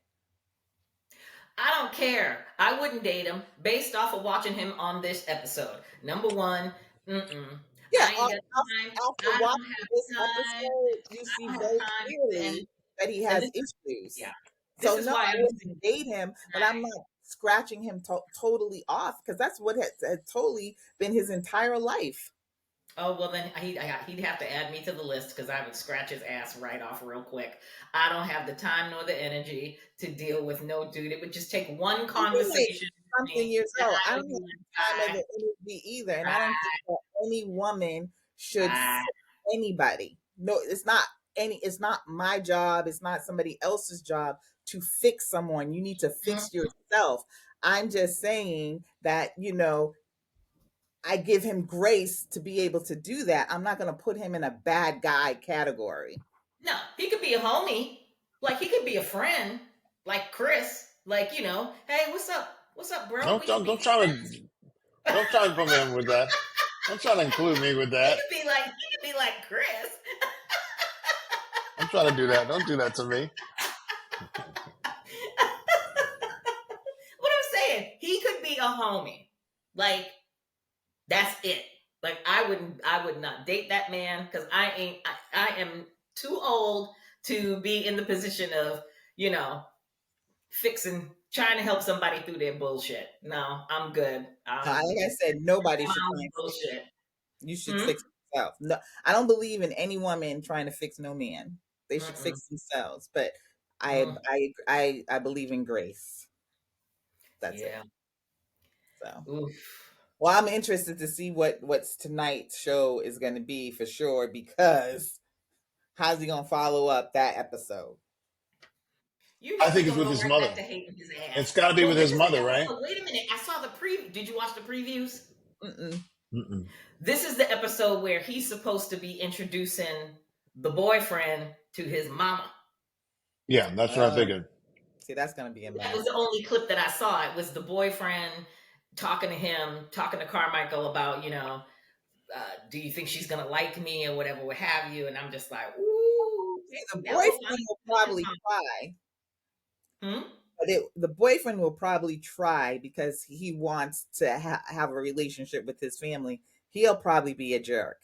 I don't care. I wouldn't date him based off of watching him on this episode. Number one, Yeah, I ain't got time. after I don't watching have this time. episode, you I see don't have very time. clearly that he And has this is, issues. yeah, So this is no, why I I'm wouldn't date him, but I'm not scratching him totally off because that's what has totally been his entire life. Oh, well, then he'd have to add me to the list because I would scratch his ass right off real quick. I don't have the time nor the energy to deal with no dude. It would just take one He's like conversation with something me, years and old. I I don't would have be the time or like, the energy either, and I don't bye, think that any woman should bye. fix anybody. No, it's not any. It's not my job. It's not somebody else's job to fix someone. You need to fix Mhm. yourself. I'm just saying that I give him grace to be able to do that. I'm not going to put him in a bad guy category. No, he could be a homie. Like, he could be a friend, like Chris. Like, hey, what's up? What's up, bro? Don't We could don't be don't try friends. to don't try to put me in with that. Don't try to include me with that. He could be like Chris. Don't try to do that. Don't do that to me. What I'm saying, he could be a homie. Like, that's it. Like, I would not date that man because I am too old to be in the position of, trying to help somebody through their bullshit. No, I'm good. Like I said, nobody should I'm try and fix bullshit. you. You should Hmm? fix yourself. No, I don't believe in any woman trying to fix no man. They should Mm-mm. fix themselves. But I Mm. I believe in grace. That's it. Yeah. So Oof. well, I'm interested to see what's tonight's show is going to be for sure because how's he going to follow up that episode? You I know he think it's gonna with go his right back mother. to hating his It's ass. got to be Well, with this his is the mother, right? episode. Wait a minute. I saw the preview. Did you watch the previews? Mm-mm. Mm-mm. This is the episode where he's supposed to be introducing the boyfriend to his mama. Yeah, that's what I figured. See, that's going to be a That mess. was the only clip that I saw. It was the boyfriend talking to Carmichael about, do you think she's gonna like me or whatever, what have you? And I'm just like, ooh, See, the that was boyfriend will probably try. Hmm? But the boyfriend will probably try because he wants to have a relationship with his family. He'll probably be a jerk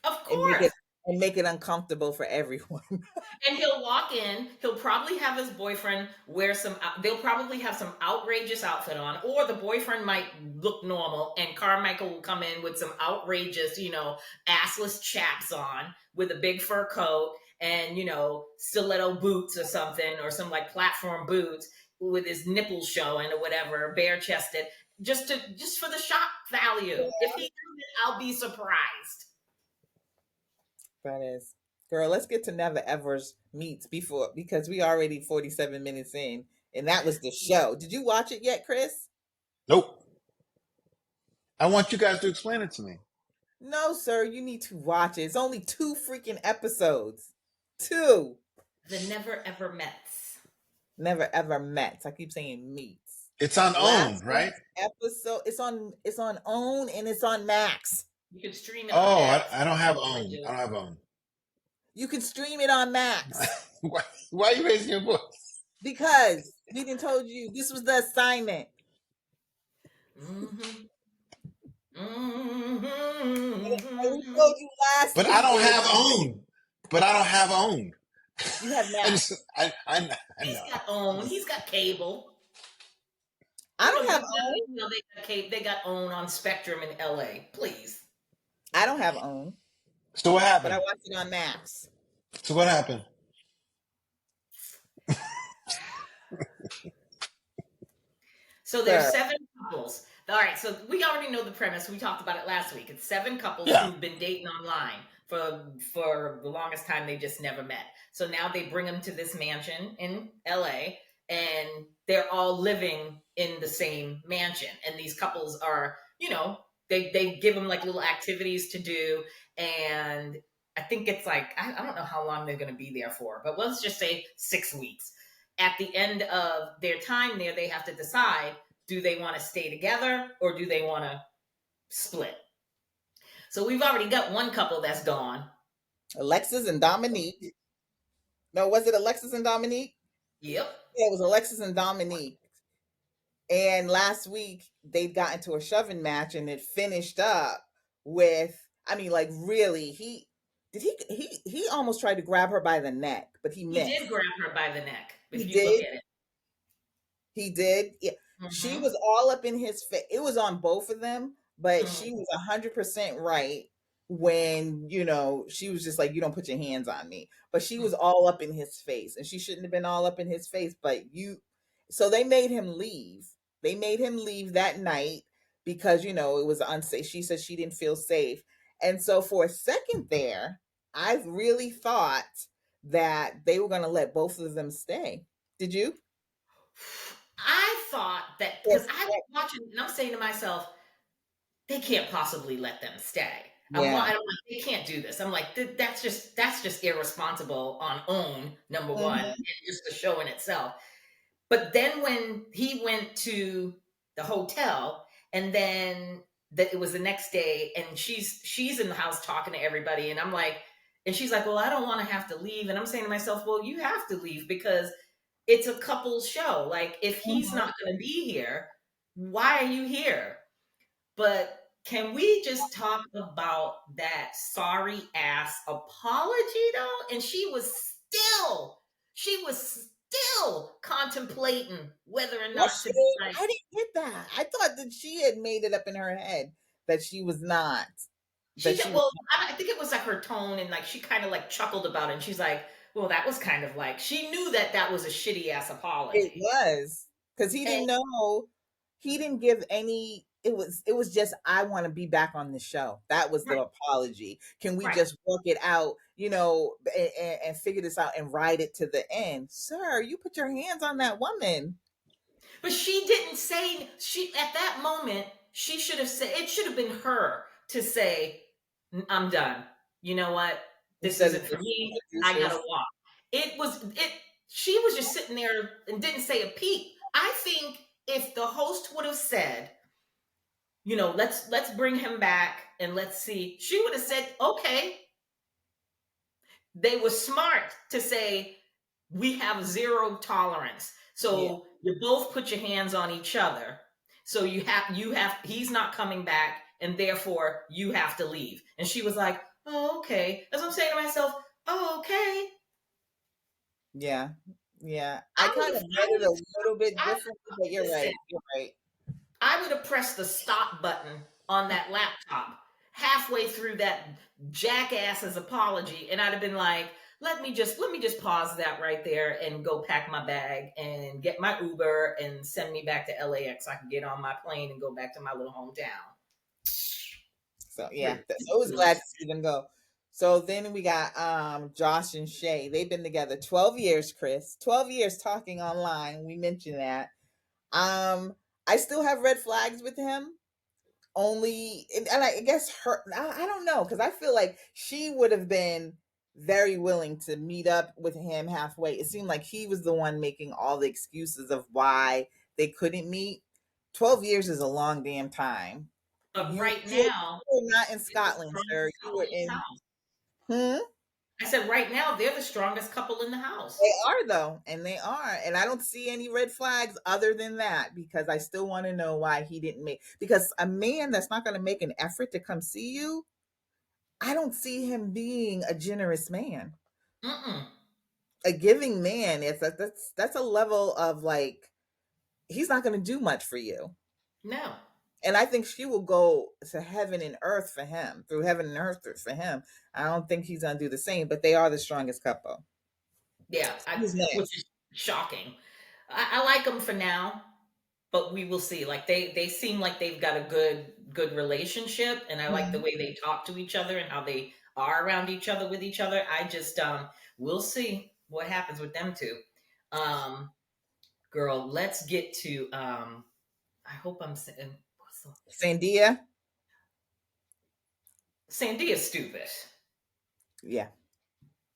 Of and course. make it uncomfortable for everyone. And he'll walk in, he'll probably have his boyfriend wear they'll probably have some outrageous outfit on, or the boyfriend might look normal, and Carmichael will come in with some outrageous, assless chaps on with a big fur coat and, stiletto boots or something, or some like platform boots with his nipples showing or whatever, bare chested, just for the shock value. If he does it, I'll be surprised. That is, girl. Let's get to Never Ever's meets because we already 47 minutes in, and that was the show. Did you watch it yet, Chris? Nope. I want you guys to explain it to me. No, sir. You need to watch it. It's only 2 freaking episodes. 2. The Never Ever Mets. Never Ever Met. I keep saying meets. It's on OWN, Last right? episode. It's on OWN and it's on Max. You can stream it on Max. I don't have OWN. I don't have OWN. You can stream it on Max. Why are you raising your voice? Because we didn't told you this was the assignment. Mm-hmm. And we Mm-hmm. told you last But week. I don't have OWN. But I don't have OWN. You have Max. I know. He's got OWN. He's got cable. I don't have OWN. They got OWN on Spectrum in LA. Please. I don't have OWN. So what But happened? I watched it on Max. So what happened? So there's 7 couples. All right, so we already know the premise. We talked about it last week. It's 7 couples who've been dating online for the longest time. They just never met. So now they bring them to this mansion in LA, and they're all living in the same mansion. And these couples are, they give them like little activities to do, and I think it's like I don't know how long they're going to be there for, but let's just say 6 weeks. At the end of their time there, they have to decide, do they want to stay together or do they want to split? So we've already got one couple that's gone. Alexis and Dominique. No, was it Alexis and Dominique? Yep. Yeah, it was Alexis and Dominique. And last week they got into a shoving match and it finished up with, I mean, like really, he almost tried to grab her by the neck, but he He did missed. grab her by the neck, He if you look did. at it. He did. Yeah. She Hmm. was all up in his face. It was on both of them, but Hmm. she was 100% right when, she was just like, you don't put your hands on me. But she was all up in his face, and she shouldn't have been all up in his face. So they made him leave. They made him leave that night because, it was unsafe. She said she didn't feel safe. And so for a second there, I really thought that they were going to let both of them stay. Did you? I thought that because Yes. I was watching and I'm saying to myself, they can't possibly let them stay. Yeah. I'm like, they can't do this. I'm like, that's just irresponsible on own, number one, and Mhm. just the show in itself. But then when he went to the hotel, and then that it was the next day, and she's in the house talking to everybody, and I'm like, and she's like, well, I don't want to have to leave, and I'm saying to myself, well, you have to leave because it's a couples show. Like, if he's Mhm. not going to be here, why are you here? But can we just talk about that sorry ass apology though? And she was still contemplating whether or Was not to she? be like I didn't get that. I thought that she had made it up in her head that she was not. she That just she was. well, I think it was like her tone and like she kind of like chuckled about it and she's like, well, that was kind of like she knew that that was a shitty ass It apology. was because he And didn't know. He didn't give any. It was just, I want to be back on the show. That was the right, apology. Can we right. just work it out? And figure this out and ride it to the end, sir. You put your hands on that woman But she didn't say she at that moment, she should have said it should have been her to say, I'm done. You know what? This instead of isn't for just me. I gotta producers. walk. It she was just sitting there and didn't say a peep. I think if the host would have said, let's bring him back and let's see, she would have said, okay. They were smart to say, we have zero tolerance. Yeah, So you both put your hands on each other. So he's not coming back, and therefore you have to leave. And she was like, oh, okay. As I'm saying to myself, oh, okay. yeah, yeah. I I would kind have, of read it a little bit I, differently, but you're listen, right. You're right. I would have pressed the stop button on that laptop halfway through that jackass's apology, and I'd have been like, let me just pause that right there and go pack my bag and get my Uber and send me back to LAX so I can get on my plane and go back to my little hometown. So yeah, so I was glad to Ridiculous. see them go. So then we got Josh and Shay. They've been together 12 years, Chris. 12 years talking online. We mentioned that. Um I still have red flags with him. Only, and I guess her, I don't know, because I feel like she would have been very willing to meet up with him halfway. It seemed like he was the one making all the excuses of why they couldn't meet. 12 years is a long damn time. But you right you, now, you were not in they're the Scotland, sir. strongest You couple were in the in. house. Hmm. I said, right now, they're the strongest couple in the house. They are though, and they are, and I don't see any red flags other than that, because I still want to know why he didn't make. Because a man that's not going to make an effort to come see you, I don't see him being a generous man, Mm-mm. a giving man. That's a level of, like, he's not going to do much for you. No. And I think she will go to heaven and earth for him, through heaven and earth for him. I don't think he's going to do the same, but they are the strongest couple. Yeah, Who's which next? is shocking. I like them for now, but we will see. Like they seem like they've got a good relationship, and I like the Mhm. way they talk to each other and how they are around each other with each other. I just we'll see what happens with them two. Um, girl, let's get to I hope I'm saying Sandia? Sandia's stupid. Yeah.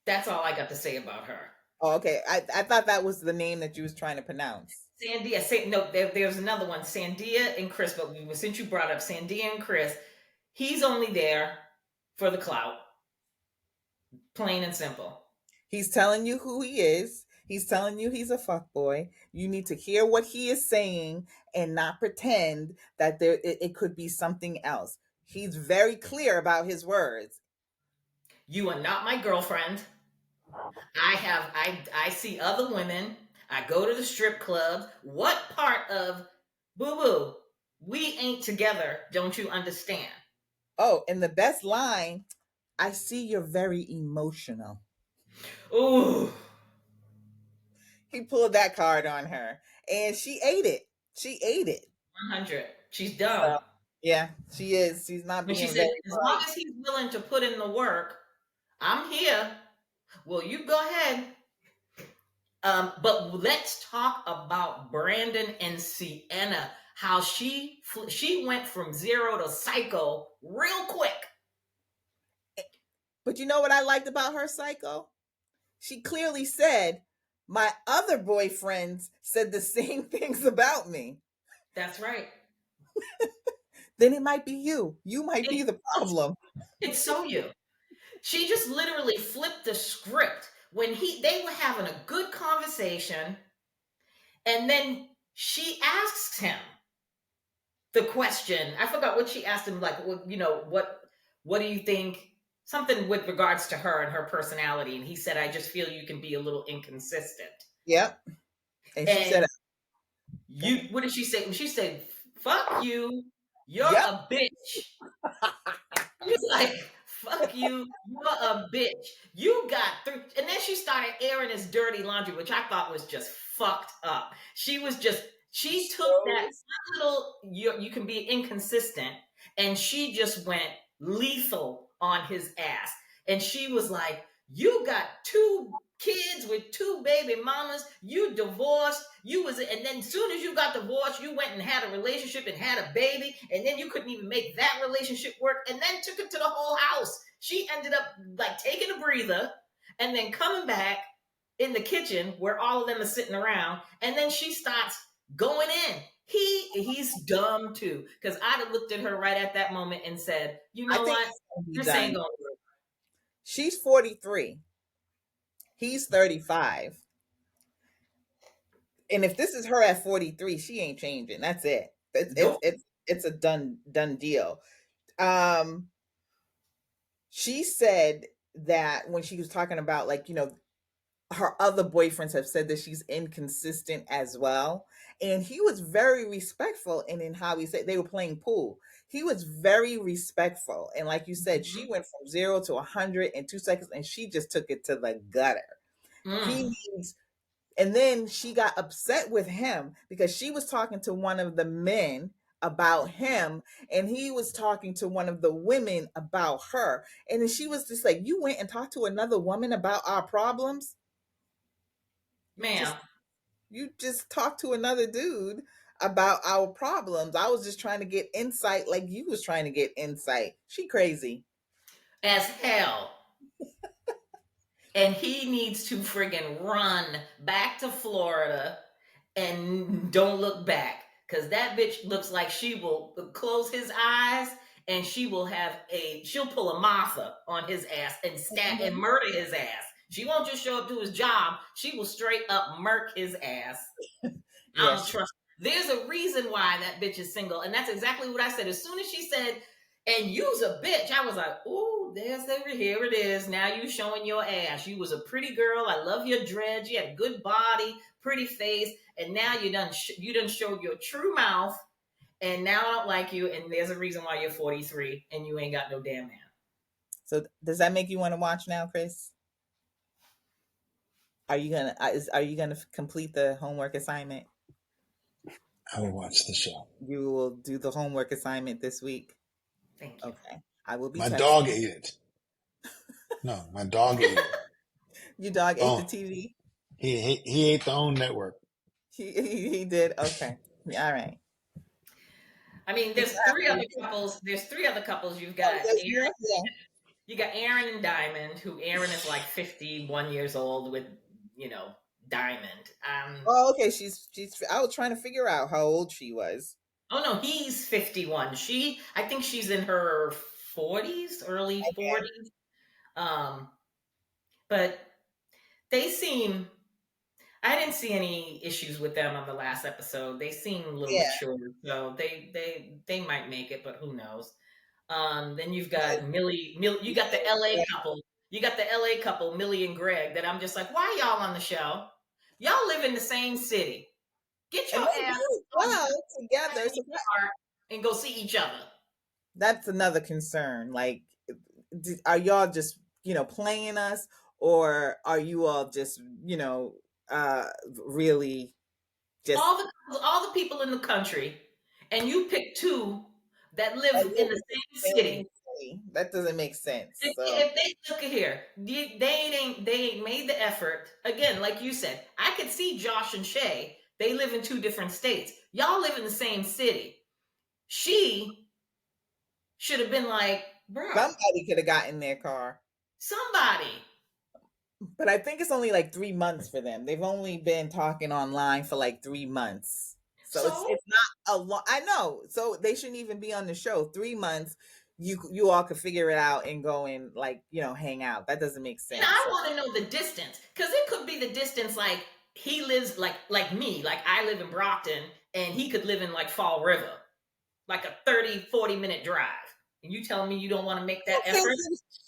That's all I got to say about her. Oh, okay. I thought that was the name that you was trying to pronounce. No, there's another one, Sandia and Chris. But since you brought up Sandia and Chris, he's only there for the clout, plain and simple. He's telling you who he is. He's telling you he's a fuck boy. You need to hear what he is saying and not pretend that it could be something else. He's very clear about his words. You are not my girlfriend. I see other women. I go to the strip clubs. What part of boo boo? We ain't together. Don't you understand? Oh, and the best line, I see you're very emotional. Ooh. He pulled that card on her and she ate it. She ate it. 100. She's So, dumb. yeah, she is. She's not When she being said, very as long bright. as he's willing to put in the work, I'm here. Well, you go ahead. But let's talk about Brandon and Sienna. How she went from zero to psycho real quick. But you know what I liked about her, Psycho? She clearly said, my other boyfriends said the same things about me. That's right. Then it might be you. You might be It, the problem. it's so you. She just literally flipped the script when they were having a good conversation, and then she asks him the question. I forgot what she asked him. Like, what do you think? Something with regards to her and her personality, and he said, "I just feel you can be a little inconsistent." Yep. And she said, And what did she say? She said, "Fuck you, you're yep. a bitch." He's like, fuck you, you're a bitch. You got through. And then she started airing his dirty laundry, which I thought was just fucked up. She took that little, you can be inconsistent, and she just went lethal on his ass. And she was like, you got 2 kids with 2 baby mamas, you divorced, and then as soon as you got divorced, you went and had a relationship and had a baby, and then you couldn't even make that relationship work, and then took it to the whole house. She ended up like taking a breather and then coming back in the kitchen where all of them are sitting around, and then she starts going in. He's dumb too, because I'd have looked at her right at that moment and said, you know what, this ain't gonna work. She's 43. He's 35. And if this is her at 43, she ain't changing. That's it. Nope. It's a done deal. She said that when she was talking about, like, her other boyfriends have said that she's inconsistent as well. And he was very respectful in how he said they were playing pool. He was very respectful. And like you said, she went from 0 to 100 in 2 seconds and she just took it to the gutter. He needs, and then she got upset with him because she was talking to one of the men about him and he was talking to one of the women about her. And then she was just like, you went and talked to another woman about our problems? Ma'am. You just talked to another dude about our problems. I was just trying to get insight like you was trying to get insight. She crazy. As hell. And he needs to friggin' run back to Florida and don't look back. Because that bitch looks like she will close his eyes and she'll pull a Martha on his ass and stab and murder his ass. She won't just show up to his job. She will straight up murk his ass. I don't trust. There's a reason why that bitch is single. And that's exactly what I said. As soon as she said, and you's a bitch, I was like, ooh, here it is. Now you showing your ass. You was a pretty girl. I love your dreads. You had a good body, pretty face. And now you done showed your true mouth. And now I don't like you. And there's a reason why you're 43 and you ain't got no damn man. So does that make you want to watch now, Chris? Are you gonna complete the homework assignment? I will watch the show. You will do the homework assignment this week. Thank you. Okay. I will be My texting. dog ate it. No, my dog ate it. Your dog ate the TV? He ate the OWN network. He did? Okay. All right. I mean, there's 3 other couples. There's 3 other couples. You've got Aaron. You got Aaron and Diamond, who Aaron is like 51 years old with, Diamond. Oh, okay. She's. I was trying to figure out how old she was. Oh no, he's 51. I think she's in her 40s, early 40s. But they seem. I didn't see any issues with them on the last episode. They seem a little mature, so they might make it, but who knows? Then you've got Millie. You got the LA couple. You got the LA couple, Millie and Greg. That I'm just like, why y'all on the show? Y'all live in the same city. Get your And they ass do on well together. So and go see each other. that's another concern. Like, are y'all just playing us, or are you all just really just all the people in the country, and you pick two that live in the same city. That doesn't make sense. So If they look at here, they ain't made the effort. Again, like you said, I could see Josh and Shay. They live in two different states. Y'all live in the same city. She should have been like, bro, somebody could have gotten their car. somebody. But I think it's only like 3 months for them. They've only been talking online for like 3 months. So it's not a lot. I know. So they shouldn't even be on the show. 3 months, you all could figure it out and go and hang out. That doesn't make sense. And I want to know the distance, because it could be the distance like he lives like me, like I live in Brockton and he could live in like Fall River, like a 30-40 minute drive. And you telling me you don't want to make that effort?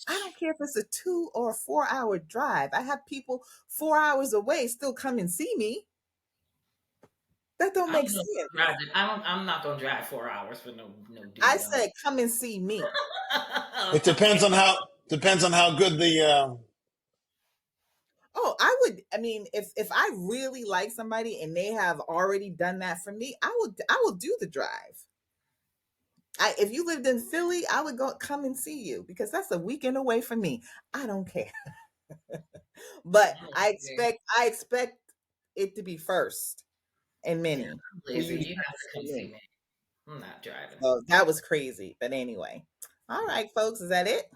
I don't care if it's a 2 or 4 hour drive. I have people 4 hours away still come and see me. That don't make sense. I'm not gonna drive 4 hours for no dude. I said come and see me. It depends on how good the. Oh, I would. I mean, if I really like somebody and they have already done that for me, I will do the drive. If you lived in Philly, I would come and see you because that's a weekend away from me. I don't care. But I expect it to be first and many. You have to come see me. I'm not driving. So that was crazy. But anyway. All right, folks, is that it?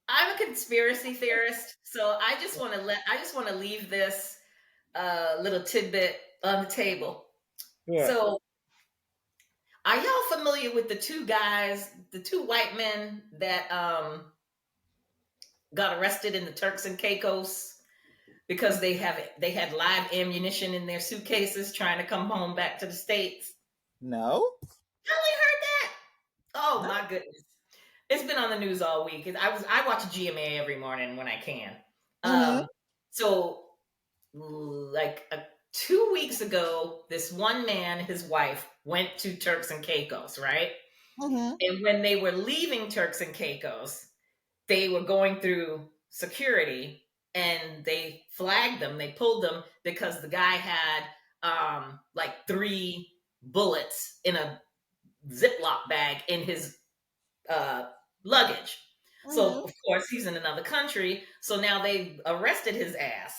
I'm a conspiracy theorist, so I just want to leave this little tidbit on the table. Yeah. So, are y'all familiar with the two white men that got arrested in the Turks and Caicos because they had live ammunition in their suitcases trying to come home back to the States? No. You only heard that? Oh no. My goodness. It's been on the news all week. I watch GMA every morning when I can. Mm-hmm. So like 2 weeks ago, this one man, his wife, went to Turks and Caicos, right? Mm-hmm. And when they were leaving Turks and Caicos, they were going through security and they flagged them. They pulled them because the guy had like 3 bullets in a Ziploc bag in his luggage. Mm-hmm. So of course he's in another country. So now they arrested his ass.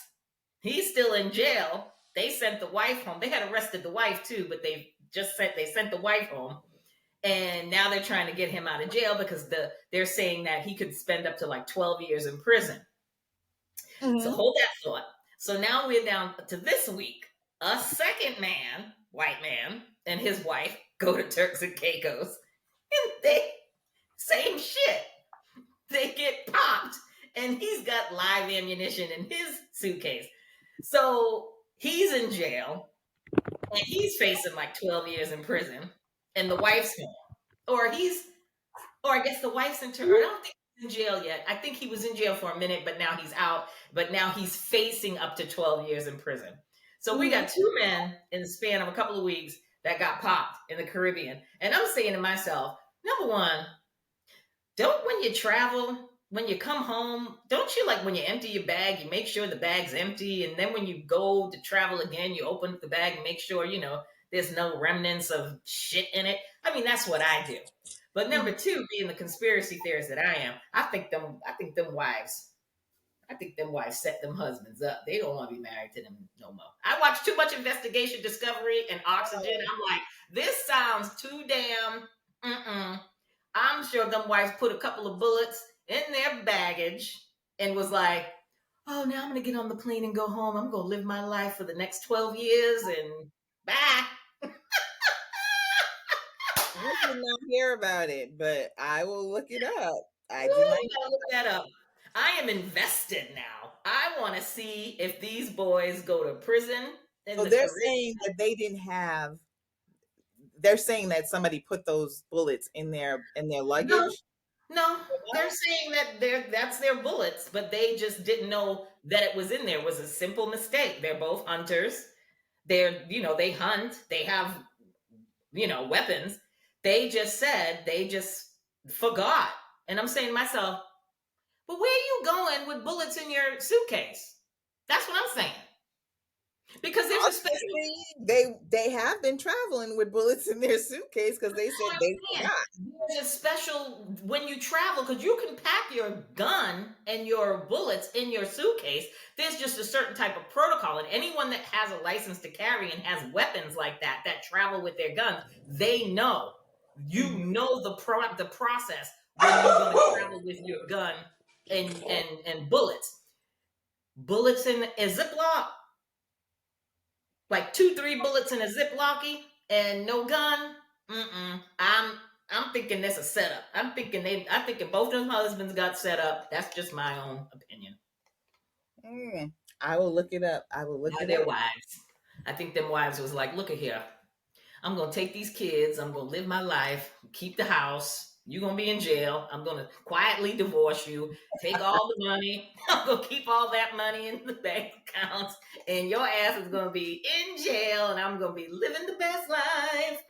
He's still in jail. They sent the wife home. They had arrested the wife too, but they sent the wife home. And now they're trying to get him out of jail because they're saying that he could spend up to like 12 years in prison. Mm-hmm. So hold that thought. So now we're down to this week. A second man, white man, and his wife go to Turks and Caicos. And same shit. They get popped, and he's got live ammunition in his suitcase. So he's in jail, and he's facing like 12 years in prison, and the wife's home. Or I guess the wife's in I don't think he's in jail yet. I think he was in jail for a minute, but now he's out. But now he's facing up to 12 years in prison. So we got 2 men in the span of a couple of weeks that got popped in the Caribbean. And I'm saying to myself, number one, when you travel, when you come home, don't you, like, when you empty your bag, you make sure the bag's empty, and then when you go to travel again, you open up the bag and make sure, there's no remnants of shit in it. I mean, that's what I do. But number 2, being the conspiracy theorist that I am, I think them wives set them husbands up. They don't want to be married to them no more. I watch too much Investigation Discovery and Oxygen. I'm like, this sounds too damn. I'm sure them wives put a couple of bullets in their baggage and was like, oh, now I'm going to get on the plane and go home. I'm going to live my life for the next 12 years and bye. I did not hear about it, but I will look it up. I did not look that up. I am invested now. I want to see if these boys go to prison. So they're saying that they didn't have they're saying that somebody put those bullets in their luggage. No, they're saying that that's their bullets, but they just didn't know that it was in there. It was a simple mistake. They're both hunters. They hunt. They have, weapons. They just forgot. And I'm saying to myself, but where are you going with bullets in your suitcase? That's what I'm saying. Because there's a special. They have been traveling with bullets in their suitcase because they said they forgot. There's a special when you travel, because you can pack your gun and your bullets in your suitcase. There's just a certain type of protocol, and anyone that has a license to carry and has weapons like that travel with their guns, they know. You know the process when you're going to travel with your gun and bullets. Bullets in a Ziploc. Like 2-3 bullets in a Ziplocky and no gun. I'm thinking that's a setup. I'm thinking both of them husbands got set up. That's just my own opinion. I will look it up. Their wives. I think them wives was like, look at here. I'm gonna take these kids. I'm gonna live my life. Keep the house. You're going to be in jail. I'm going to quietly divorce you, take all the money. I'm going to keep all that money in the bank accounts, and your ass is going to be in jail, and I'm going to be living the best life.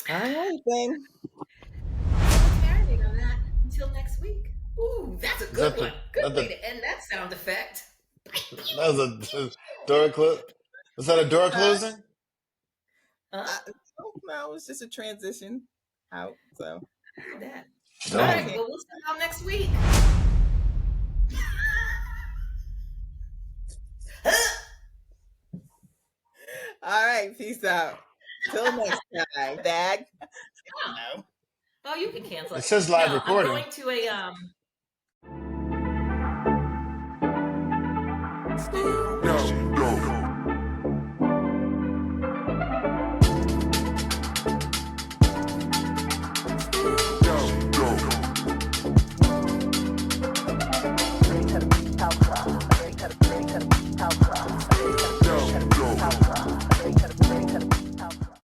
All right, then. Let's marinate on that until next week. Ooh, that's a good one. Good way to end that sound effect. That was a door close. Was that a door closing? No, it's just a transition out. So that. All right, well, we'll see y'all next week. All right, peace out. Till next time, Dag. Oh, you can cancel it. It says live recording. I'm going to a